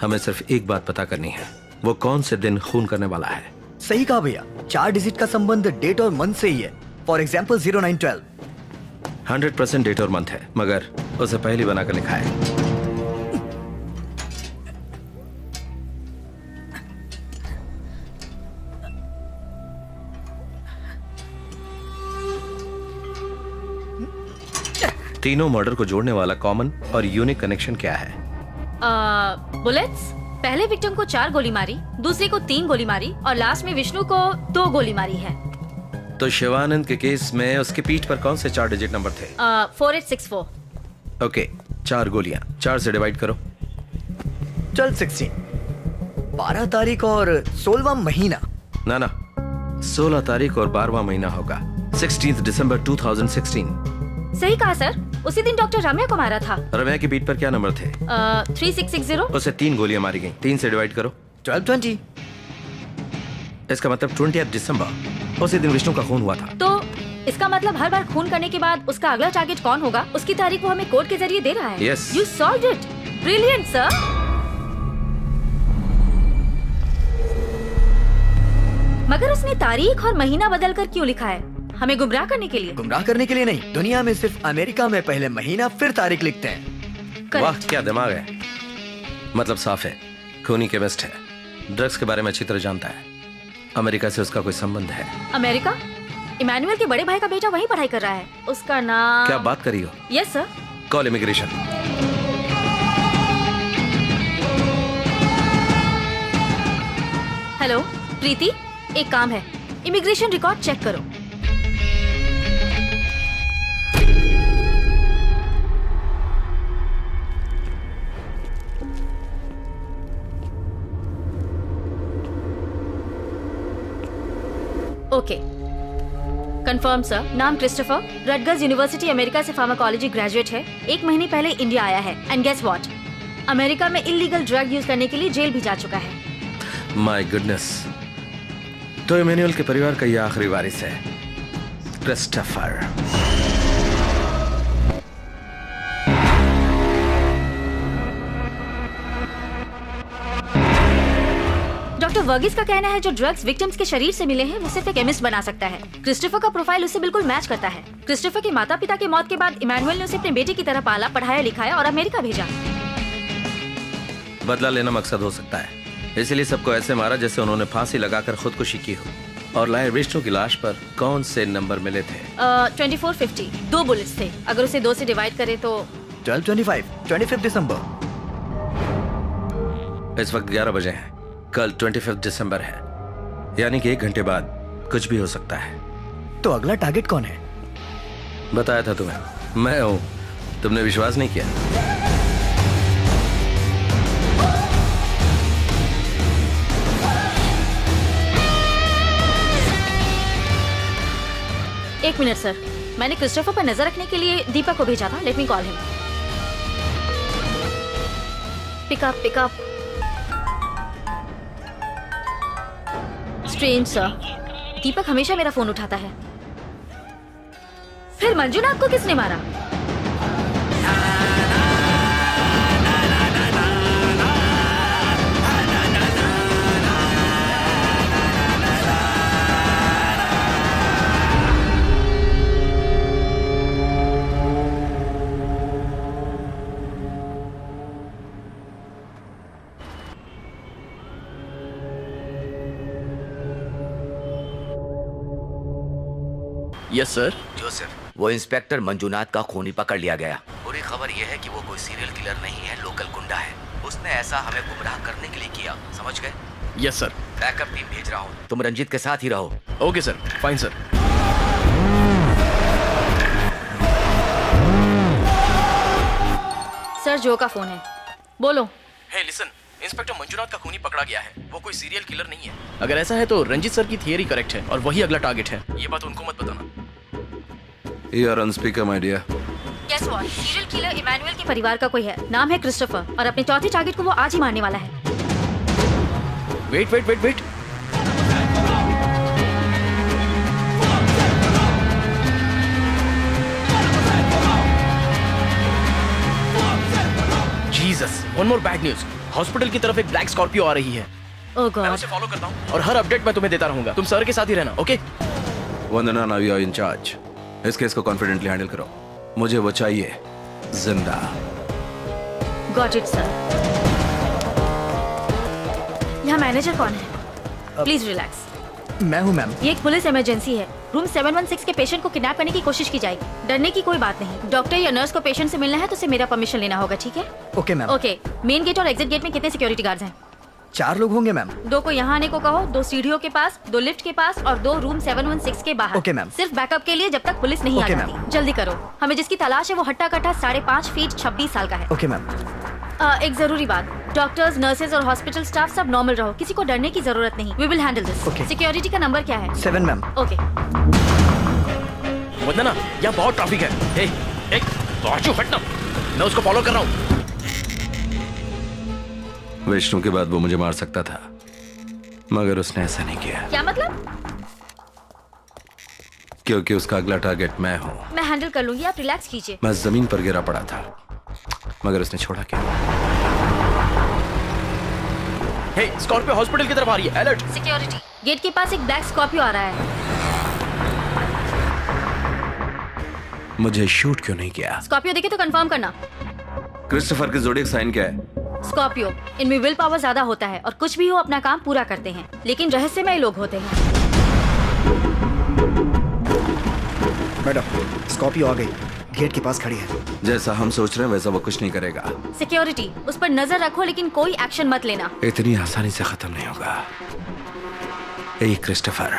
हमें सिर्फ एक बात पता करनी है, वो कौन से दिन खून करने वाला है। सही कहा भैया, 4 डिजिट का संबंध डेट और मंथ से ही है। For example 0912। 100% डेट और मंथ है, मगर उसे पहली बनाकर लिखा है। तीनों मर्डर को जोड़ने वाला कॉमन और यूनिक कनेक्शन क्या है? बुलेट्स। पहले विक्टिम को 4 गोली मारी, दूसरे को 3 गोली मारी और लास्ट में विष्णु को 2 गोली मारी है। तो शिवानंद के केस में उसकी पीठ पर कौन से 4 डिजिट नंबर थे? 4864। ओके, 4 गोलियां 4 से डिवाइड करो। चल 16। 12 तारीख और 16वां महीना। ना 16 तारीख और 12वां महीना होगा। 16 दिसंबर 2016। सही कहा सर, उसी दिन डॉक्टर रम्या को मारा था। रम्या की पीठ पर क्या नंबर थे? 3660। उसे 3 गोलियां मारी गई। 3 से डिवाइड करो। 1220। इसका मतलब 20 दिसंबर, उसी दिन विष्णु का खून हुआ था। तो इसका मतलब हर बार खून करने के बाद उसका अगला टारगेट कौन होगा, उसकी तारीख वो हमें कोड के जरिए दे रहा है। Yes. You solved it. Brilliant, sir. मगर उसने तारीख और महीना बदल कर क्यों लिखा है? हमें गुमराह करने के लिए? गुमराह करने के लिए नहीं, दुनिया में सिर्फ अमेरिका में पहले महीना फिर तारीख लिखते हैं। वाह, क्या दिमाग है। मतलब साफ है, खूनी केमिस्ट है, ड्रग्स के बारे में अच्छी तरह जानता है। अमेरिका से उसका कोई संबंध है? अमेरिका? इमैनुअल के बड़े भाई का बेटा वहीं पढ़ाई कर रहा है। उसका नाम? क्या बात करी हो? Yes sir. Call immigration. Hello Preeti, एक काम है, इमिग्रेशन रिकॉर्ड चेक करो। Okay, confirm sir. नाम क्रिस्टोफर, रटगर्स यूनिवर्सिटी अमेरिका से फार्माकोलॉजी ग्रेजुएट है। 1 महीने पहले इंडिया आया है। एंड गेस व्हाट, अमेरिका में इलीगल ड्रग यूज करने के लिए जेल भी जा चुका है। माय गुडनेस, तो इमैनुअल के परिवार का ये आखिरी वारिस है, क्रिस्टोफर। डॉक्टर वर्गीस का कहना है जो ड्रग्स विक्टिम्स के शरीर से मिले हैं वो सिर्फ एक केमिस्ट बना सकता है। क्रिस्टोफर का प्रोफाइल उससे बिल्कुल मैच करता है। क्रिस्टोफर के माता पिता के मौत के बाद इमैनुअल ने उसे अपने बेटे की तरह पाला, पढ़ाया, लिखाया और अमेरिका भेजा। बदला लेना मकसद हो सकता है, इसलिए सबको ऐसे मारा जैसे उन्होंने फांसी लगाकर खुदकुशी की हो। और लाए विष्णु की लाश पर कौन से नंबर मिले थे? 2450। 2 बुलेट्स थे। अगर उसे 2 से डिवाइड करें तो 1225, 25 दिसंबर। इस वक्त 11 बजे हैं। कल 25 दिसंबर है, यानी कि 1 घंटे बाद कुछ भी हो सकता है। तो अगला टारगेट कौन है? बताया था तुम्हें, मैं हूं। तुमने विश्वास नहीं किया। एक मिनट सर, मैंने क्रिस्टोफर पर नजर रखने के लिए दीपक को भेजा था। Let me call him. Pickup. Strange sir, Deepak हमेशा मेरा फोन उठाता है। फिर मंजुनाथ को किसने मारा? Yes sir. जोसेफ, वो इंस्पेक्टर मंजुनाथ का खूनी पकड़ लिया गया। बुरी खबर यह है कि वो कोई सीरियल किलर नहीं है, लोकल गुंडा है। उसने ऐसा हमें गुमराह करने के लिए किया, समझ गए? Yes sir. बैकअप टीम भेज रहा हूँ, तुम रंजीत के साथ ही रहो। Okay sir, fine sir. Sir जो का फोन है। बोलो। हे लिसन, इंस्पेक्टर मंजुनाथ का खूनी पकड़ा गया है। वो कोई सीरियल किलर नहीं है। अगर ऐसा है तो रंजीत सर की थियरी करेक्ट है और वही अगला टारगेट है। ये बात उनको मत बताना। You are on speaker, my dear. Guess what? Serial killer Emmanuel के परिवार का कोई है। नाम है क्रिस्टोफर और अपने चौथे टारगेट को वो आज ही मारने वाला है। Wait wait wait wait. Jesus, one more bad news. Hospital की तरफ एक ब्लैक स्कॉर्पियो आ रही है। Oh God. मैं उसे फॉलो करता हूँ और हर अपडेट मैं तुम्हें देता रहूंगा। तुम सर के साथ ही रहना, okay? Vandana, now you are in charge. इस केस को कॉन्फिडेंटली हैंडल करो। मुझे वो चाहिए जिंदा। Got it sir. यहाँ मैनेजर कौन है? Please relax. मैं हूँ मैम। ये एक पुलिस इमरजेंसी है। रूम 716 के पेशेंट को किडनैप करने की कोशिश की जाएगी। डरने की कोई बात नहीं। डॉक्टर या नर्स को पेशेंट से मिलना है तो उसे मेरा परमिशन लेना होगा, ठीक है? Okay ma'am. Okay. Main gate और एग्जिट गेट में कितने सिक्योरिटी गार्ड्स हैं? 4 लोग होंगे मैम। 2 को यहाँ आने को कहो, 2 सीढ़ियों के पास, 2 लिफ्ट के पास और 2 रूम 716 के बाहर। Okay ma'am. सिर्फ बैकअप के लिए जब तक पुलिस नहीं आ ओके जाती। जल्दी करो। हमें जिसकी तलाश है वो हट्टा कट्टा 5.5 फीट 26 साल का है। Okay ma'am. एक जरूरी बात, डॉक्टर्स, नर्सेज और हॉस्पिटल स्टाफ सब नॉर्मल रहो। किसी को डरने की जरूरत नहीं। We will handle this. Okay. Security का नंबर क्या है? 7 मैम। ओके। वंदना, यहाँ बहुत ट्रैफिक है। हे, एक बाजू हटना। मैं उसको फॉलो कर रहा हूँ। विष्णु के बाद वो मुझे मार सकता था, मगर उसने ऐसा नहीं किया। क्या मतलब? क्योंकि उसका अगला टारगेट मैं हूँ। मैं हैंडल कर लूंगी, आप रिलैक्स कीजिए। मैं जमीन पर गिरा पड़ा था, मगर उसने छोड़ा क्या? हे, स्कॉर्पियो हॉस्पिटल की तरफ आ रही है। अलर्ट। सिक्योरिटी, गेट के पास एक ब्लैक स्कॉर्पियो आ रहा है। मुझे शूट क्यों नहीं किया? स्कॉर्पियो देखे तो कंफर्म करना। क्रिस्टोफर की ज़ोडिएक साइन क्या है? स्कॉर्पियो। इनमें विल पावर ज्यादा होता है और कुछ भी हो अपना काम पूरा करते हैं, लेकिन रहस्यमय लोग होते हैं। मैडम, स्कॉर्पियो आ गई। गेट के पास खड़ी है। जैसा हम सोच रहे हैं वैसा वो कुछ नहीं करेगा। सिक्योरिटी, उस पर नजर रखो लेकिन कोई एक्शन मत लेना। इतनी आसानी से खत्म नहीं होगा। ए क्रिस्टोफर,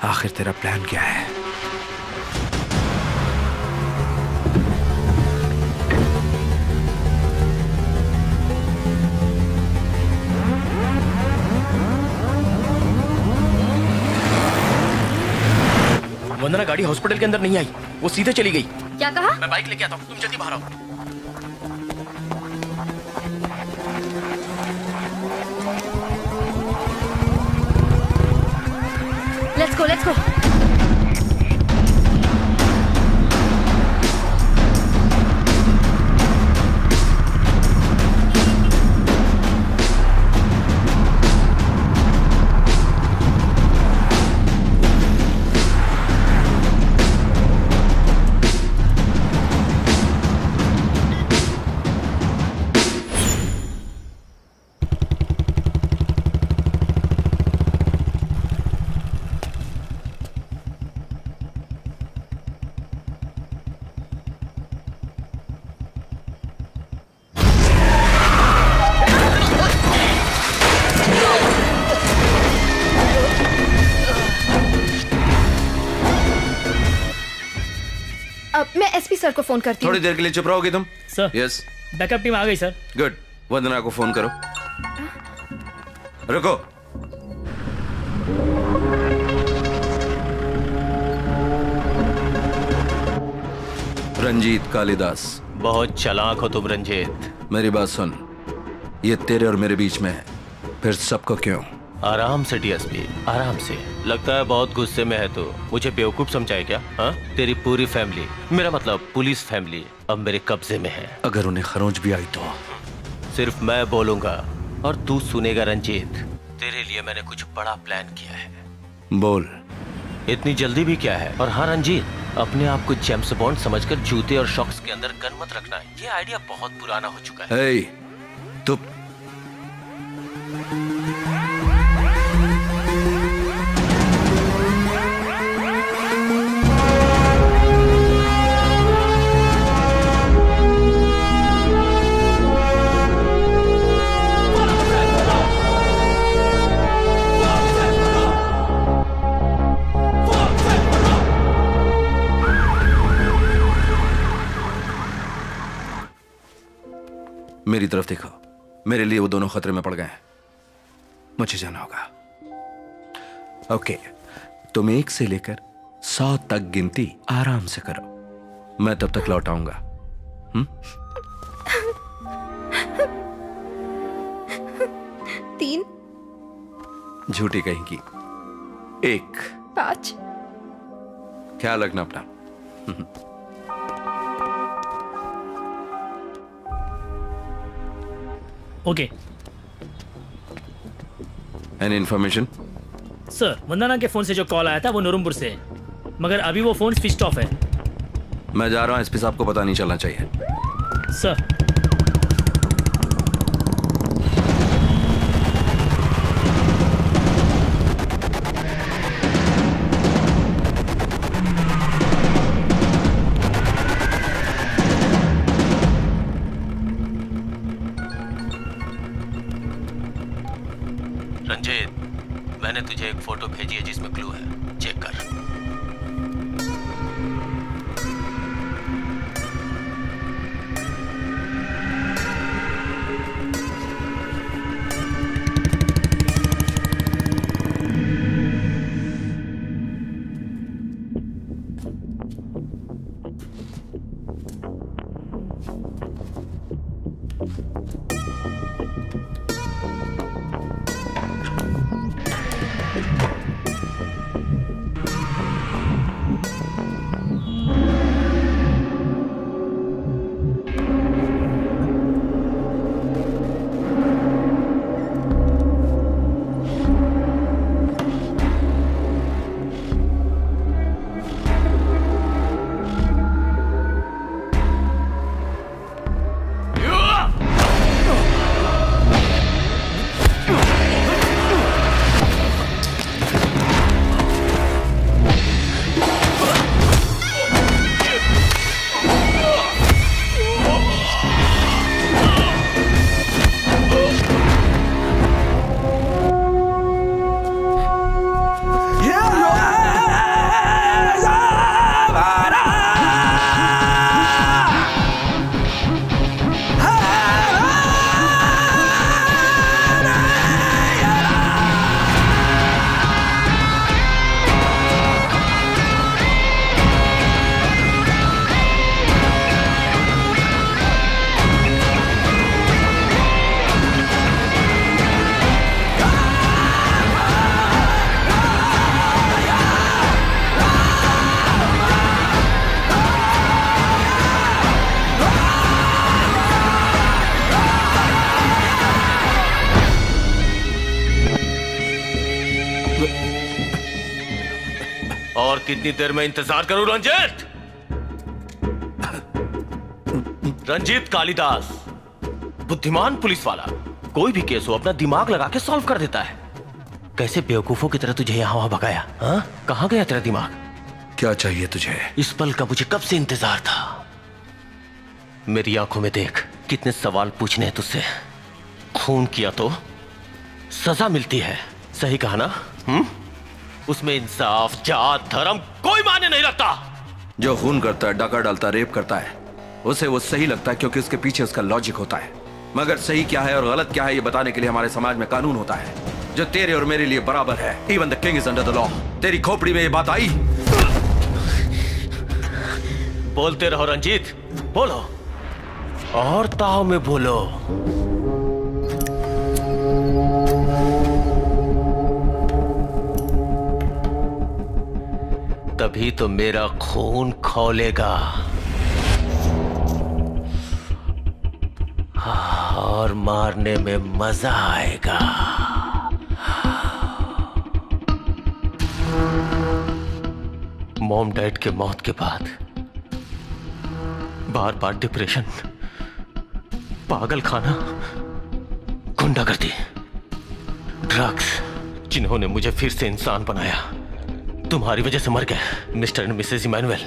आखिर तेरा प्लान क्या है? वंदना, गाड़ी हॉस्पिटल के अंदर नहीं आई, वो सीधे चली गई। क्या कहा? मैं बाइक लेके आता हूँ, तुम जल्दी बाहर आओ। Let's go, let's go. मैं एसपी सर को फोन करती हूँ। थोड़ी देर के लिए चुप रहोगे तुम? सर। यस। बैकअप टीम आ गई सर। गुड। वंदना को फोन करो। रुको। रंजीत कालिदास। बहुत चालाक हो तुम रंजीत। मेरी बात सुन, ये तेरे और मेरे बीच में है, फिर सबको क्यों? आराम से डीएसपी, आराम से। लगता है बहुत गुस्से में है तो मुझे बेवकूफ समझाए क्या? हाँ, तेरी पूरी फैमिली, मेरा मतलब पुलिस फैमिली, अब मेरे कब्जे में है। अगर उन्हें खरोंच भी आई तो? सिर्फ मैं बोलूंगा और तू सुनेगा रंजीत। तेरे लिए मैंने कुछ बड़ा प्लान किया है। बोल। इतनी जल्दी भी क्या है? और हाँ रंजीत, अपने आप को जेम्स बॉन्ड समझकर जूते और शॉक्स के अंदर गन मत रखना है। ये आइडिया बहुत पुराना हो चुका है। हे, तू मेरी तरफ देखो, मेरे लिए वो दोनों खतरे में पड़ गए हैं, मुझे जाना होगा। ओके, तुम 1 से लेकर 100 तक गिनती आराम से करो, मैं तब तक लौट आऊंगा। 3 झूठी कहेंगी। 1 5 ख्याल रखना अपना। Okay any information? सर, वंदना के फोन से जो कॉल आया था वो नूरमपुर से है, मगर अभी वो फोन स्विच ऑफ है। मैं जा रहा हूं, एसपी साहब को पता नहीं चलना चाहिए। सर। रंजीत, मैंने तुझे एक फोटो भेजी है जिसमें क्लू है, चेक कर। और कितनी देर में इंतजार करूं रंजीत? रंजीत कालिदास, बुद्धिमान पुलिस वाला, कोई भी केस हो अपना दिमाग लगा के सॉल्व कर देता है। कैसे बेवकूफों की तरह तुझे यहाँ वहां भगाया? हाँ, कहाँ गया तेरा दिमाग? क्या चाहिए तुझे? इस पल का मुझे कब से इंतजार था। मेरी आंखों में देख, कितने सवाल पूछने हैं तुझसे। खून किया तो सजा मिलती है, सही कहा ना? उसमें इंसाफ, जात, धर्म कोई मायने नहीं रखता। जो खून करता है, डाका डालता है, रेप करता है, उसे वो सही लगता है क्योंकि उसके पीछे उसका लॉजिक होता है। मगर सही क्या है और गलत क्या है ये बताने के लिए हमारे समाज में कानून होता है जो तेरे और मेरे लिए बराबर है। Even the king is under the law. तेरी खोपड़ी में ये बात आई? बोलते रहो रंजीत, बोलो और ताव में बोलो। तभी तो मेरा खून खौलेगा और मारने में मजा आएगा। मॉम डैड के मौत के बाद बार बार डिप्रेशन, पागल खाना, गुंडागर्दी, ड्रग्स, जिन्होंने मुझे फिर से इंसान बनाया। तुम्हारी वजह से मर गए मिस्टर एंड मिसेस इमैनुअल,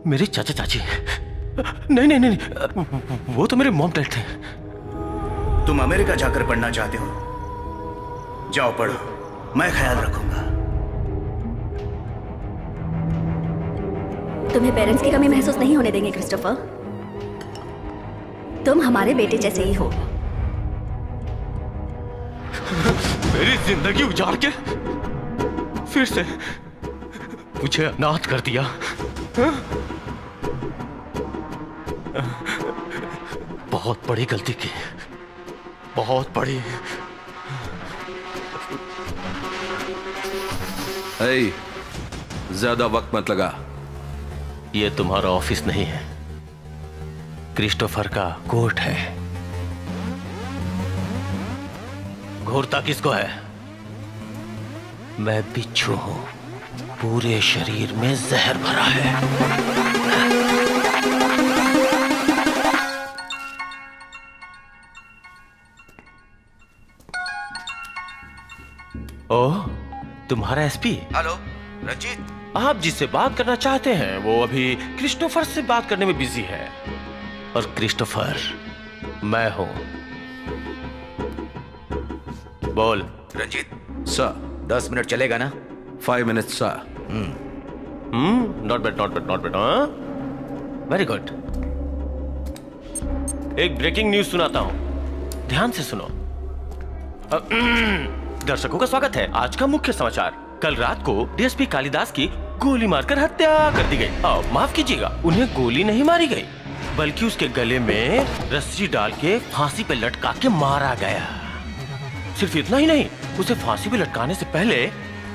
मेरे चाचा चाची। नहीं नहीं नहीं, वो तो मेरे मॉम डैड थे। तुम अमेरिका जाकर पढ़ना चाहते हो? जाओ पढ़ो, मैं ख्याल रखूंगा। तुम्हें पेरेंट्स की कमी महसूस नहीं होने देंगे क्रिस्टोफर। तुम हमारे बेटे जैसे ही हो। मेरी जिंदगी उजाड़ के फिर से मुझे अनाथ कर दिया। बहुत बड़ी गलती की, बहुत बड़ी। ज्यादा वक्त मत लगा। ये तुम्हारा ऑफिस नहीं है, क्रिस्टोफर का कोर्ट है। घूरता किसको है? मैं बिच्छू हूं, पूरे शरीर में जहर भरा है। ओह, तुम्हारा एसपी। हेलो रंजीत, आप जिससे बात करना चाहते हैं वो अभी क्रिस्टोफर से बात करने में बिजी है, और क्रिस्टोफर मैं हूं। बोल। रंजीत सर। 10 मिनट चलेगा ना? 5 minutes sir. Not bad, not bad, not bad. Very good. एक ब्रेकिंग न्यूज सुनाता हूं, ध्यान से सुनो। दर्शकों का स्वागत है। आज का मुख्य समाचार। कल रात को डीएसपी कालिदास की गोली मारकर हत्या कर दी गई। माफ कीजिएगा, उन्हें गोली नहीं मारी गई, बल्कि उसके गले में रस्सी डाल के फांसी पे लटका के मारा गया। सिर्फ इतना ही नहीं, उसे फांसी पे लटकाने से पहले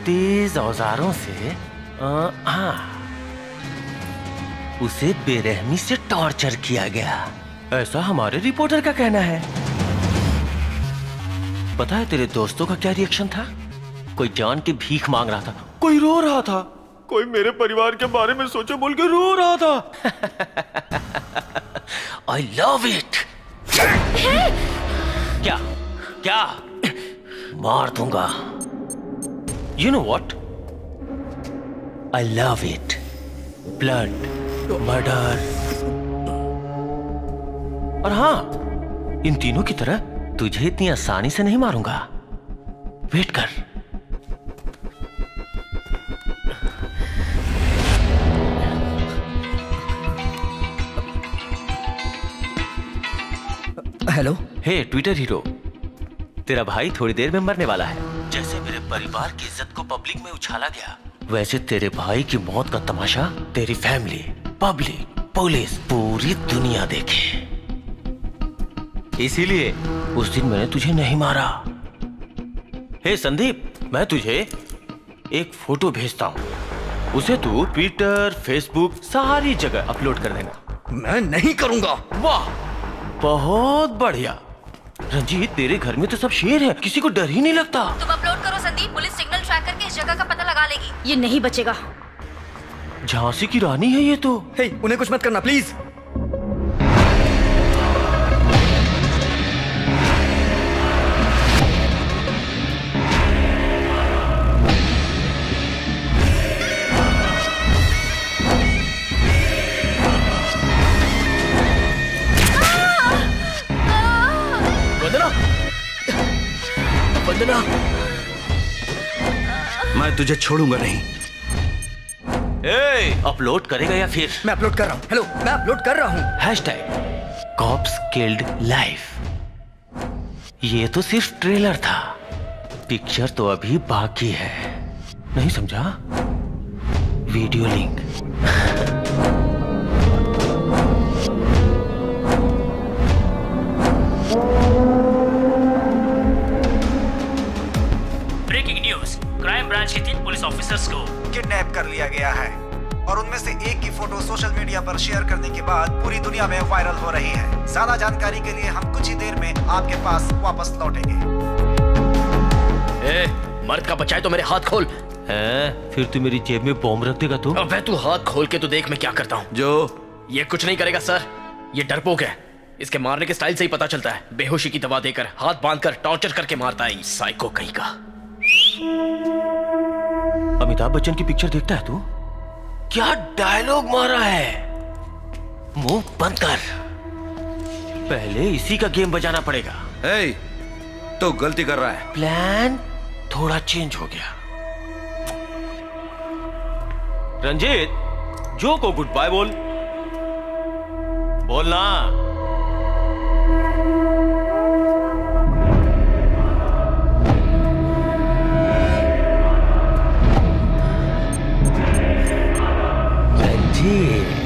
तेज औजारों से उसे बेरहमी से टॉर्चर किया गया, ऐसा हमारे रिपोर्टर का कहना है। पता है तेरे दोस्तों का क्या रिएक्शन था? कोई जान के भीख मांग रहा था, कोई रो रहा था, कोई मेरे परिवार के बारे में सोचे बोल के रो रहा था। I love it. क्या क्या मार दूंगा। You know what, I love it. Blood, murder, और हाँ, इन तीनों की तरह तुझे इतनी आसानी से नहीं मारूंगा। वेट कर। हेलो। हे ट्विटर हीरो, तेरा भाई थोड़ी देर में मरने वाला है। जैसे मेरे परिवार की इज्जत को पब्लिक में उछाला गया, वैसे तेरे भाई की मौत का तमाशा तेरी फैमिली, पब्लिक, पुलिस, पूरी दुनिया देखे। इसीलिए उस दिन मैंने तुझे नहीं मारा। हे संदीप, मैं तुझे एक फोटो भेजता हूँ, उसे तू ट्विटर, फेसबुक, सारी जगह अपलोड कर देना। मैं नहीं करूंगा। वाह, बहुत बढ़िया। रंजीत, तेरे घर में तो सब शेर है, किसी को डर ही नहीं लगता। तुम अपलोड करो संदीप, पुलिस सिग्नल ट्रैक करके इस जगह का पता लगा लेगी। ये नहीं बचेगा। झांसी की रानी है ये तो। हे, उन्हें कुछ मत करना प्लीज। वंदना, मैं तुझे छोड़ूंगा नहीं। अपलोड करेगा या फिर? मैं अपलोड कर रहा हूँ। हेलो, मैं अपलोड कर रहा हूँ। Hashtag cops killed life. ये तो सिर्फ ट्रेलर था, पिक्चर तो अभी बाकी है। नहीं समझा? Video link. Breaking news, crime branch के 3 पुलिस ऑफिसर्स को किडनैप कर लिया गया है, और उनमें से एक की फोटो सोशल मीडिया पर शेयर करने के बाद पूरी दुनिया में वायरल हो रही है। ज्यादा जानकारी के लिए हम कुछ ही देर में आपके पास वापस लौटेंगे। मर्द का बच्चा है तो मेरे हाथ खोल। फिर तू मेरी जेब में बॉम्ब रख देगा तू? अबे तू हाथ खोल के तो देख मैं क्या करता हूँ। जो ये कुछ नहीं करेगा सर, ये डरपोक है। इसके मारने के स्टाइल से ही पता चलता है। बेहोशी की दवा देकर, हाथ बांधकर, टॉर्चर करके मारता है। साइको कहीं का। अमिताभ बच्चन की पिक्चर देखता है तू? क्या डायलॉग मारा है। मुंह बंद कर, पहले इसी का गेम बजाना पड़ेगा। तो गलती कर रहा है। प्लान थोड़ा चेंज हो गया। रंजीत, जो को गुड बाय बोल। बोलना। रंजीत।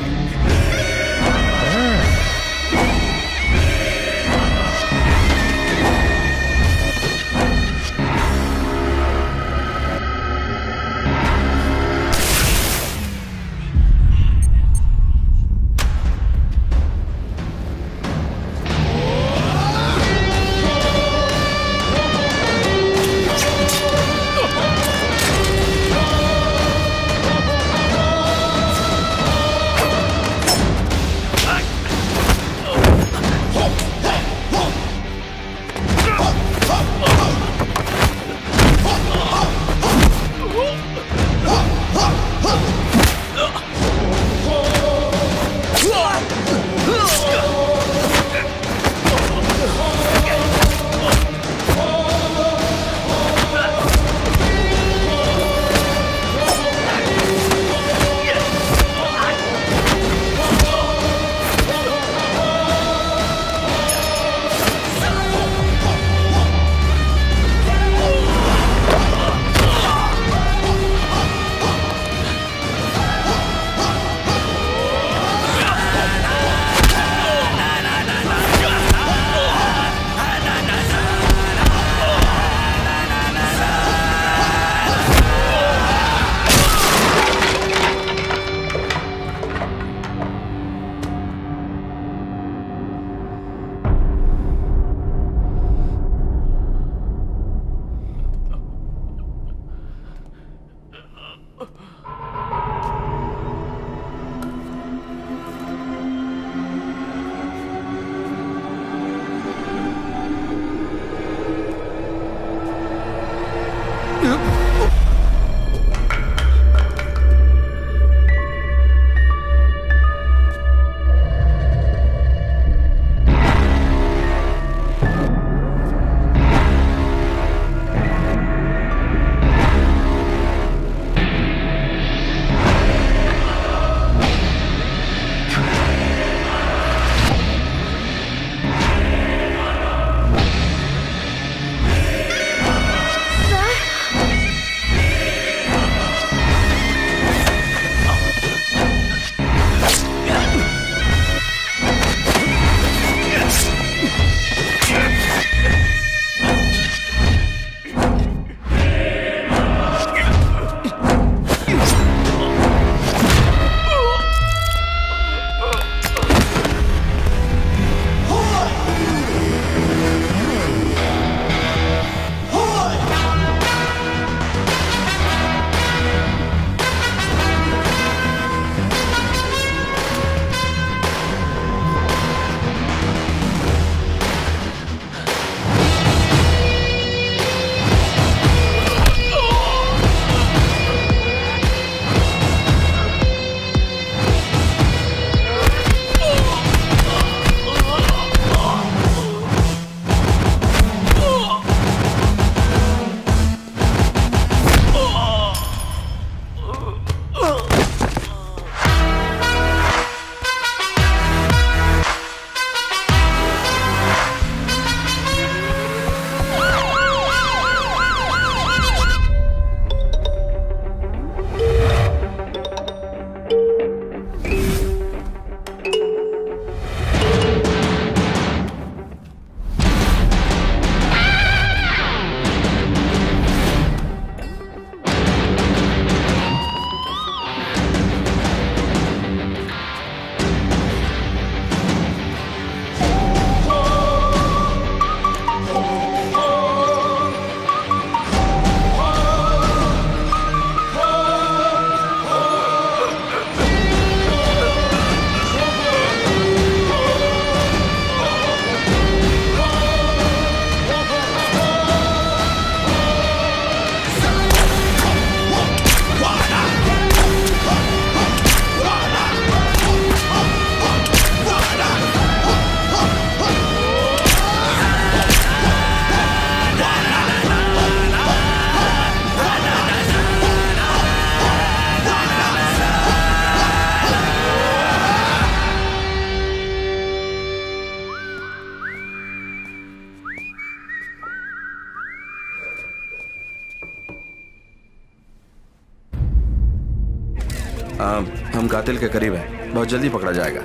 हम कातिल के करीब हैं, बहुत जल्दी पकड़ा जाएगा।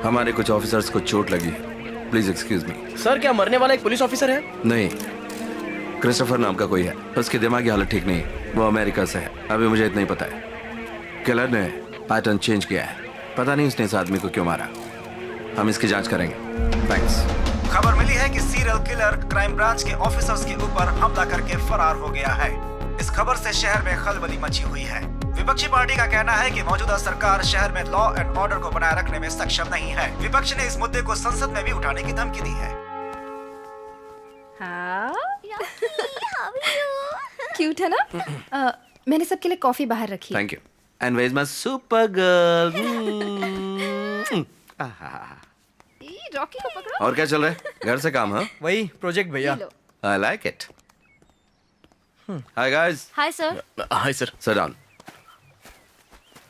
हमारे कुछ ऑफिसर्स को चोट लगी है, प्लीज एक्सक्यूज मी। सर क्या मरने वाला एक पुलिस ऑफिसर है? नहीं, क्रिस्टोफर नाम का कोई है, उसकी दिमागी हालत ठीक नहीं है, वो अमेरिका से है, अभी मुझे इतना ही पता है। किलर ने पैटर्न चेंज किया है, पता नहीं उसने इस आदमी को क्यों मारा। हम इसकी जांच करेंगे। थैंक्स। खबर मिली है कि सीरियल किलर क्राइम ब्रांच के ऑफिसर्स के ऊपर हमला करके फरार हो गया है। इस खबर से शहर में खलबली मची हुई है। विपक्षी पार्टी का कहना है कि मौजूदा सरकार शहर में लॉ एंड ऑर्डर को बनाए रखने में सक्षम नहीं है। विपक्ष ने इस मुद्दे को संसद में भी उठाने की धमकी दी है। क्यूट है ना? मैंने सबके लिए कॉफी बाहर रखी। Thank you. And where is my super girl? Rocky को पकड़ो। और क्या चल रहा है? घर से काम? हाँ, वही प्रोजेक्ट भैया। I like it. Hi guys. Hi sir. Hi sir. Sit down.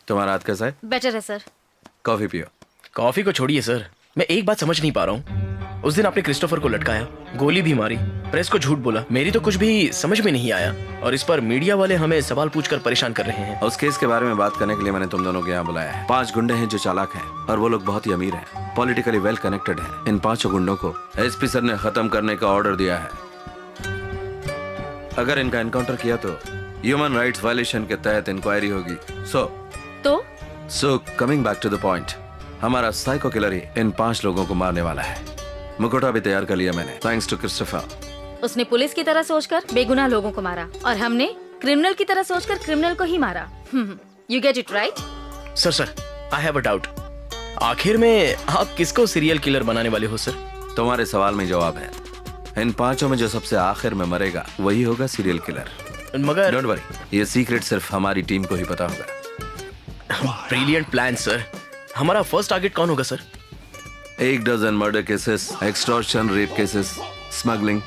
तुम्हारा हाथ कैसा है? बेटर है सर। कॉफी पियो। कॉफी को छोड़िए सर, मैं एक बात समझ नहीं पा रहा हूँ। उस दिन आपने क्रिस्टोफर को लटकाया, गोली भी मारी, प्रेस को झूठ बोला, मेरी तो कुछ भी समझ में नहीं आया, और इस पर मीडिया वाले हमें सवाल पूछकर परेशान कर रहे हैं। उस केस के बारे में बात करने के लिए मैंने तुम दोनों को यहाँ बुलाया है। 5 गुंडे हैं जो चालाक हैं, और वो लोग बहुत ही अमीर हैं, पॉलिटिकली वेल कनेक्टेड हैं। इन 5 गुंडों को एसपी सर ने खत्म करने का ऑर्डर दिया है। अगर इनका एनकाउंटर किया तो ह्यूमन राइट्स वायलेशन के तहत इंक्वायरी होगी। So coming back to the point, हमारा साइको किलर ही इन 5 लोगों को मारने वाला है। मुखौटा भी तैयार कर लिया मैंने, थैंक्स टू क्रिस्टोफर। उसने पुलिस की तरह सोचकर बेगुनाह लोगों को मारा, और हमने क्रिमिनल की तरह सोचकर क्रिमिनल को ही मारा। You get it right? Sir I have a doubt. आखिर में आप किसको सीरियल किलर बनाने वाले हो सर? तुम्हारे सवाल में जवाब है। इन 5 में जो सबसे आखिर में मरेगा वही होगा सीरियल किलर। मगर डोंट वरी, ये सीक्रेट सिर्फ हमारी टीम को ही पता होगा। Brilliant plan sir. हमारा फर्स्ट टारगेट कौन होगा sir? 1 dozen murder cases, extortion, rape cases, smuggling,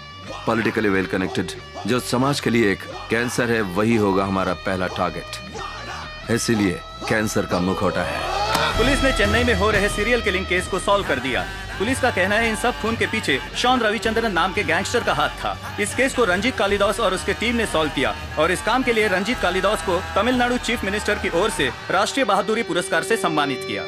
politically well connected, जो समाज के लिए एक कैंसर है, वही होगा हमारा पहला टारगेट। इसीलिए कैंसर का मुखौटा है। पुलिस ने चेन्नई में हो रहे सीरियल किलिंग केस को सॉल्व कर दिया। पुलिस का कहना है इन सब खून के पीछे शॉन रविचंद्रन नाम के गैंगस्टर का हाथ था। इस केस को रंजीत कालिदास और उसके टीम ने सॉल्व किया, और इस काम के लिए रंजीत कालिदास को तमिलनाडु चीफ मिनिस्टर की ओर से राष्ट्रीय बहादुरी पुरस्कार से सम्मानित किया।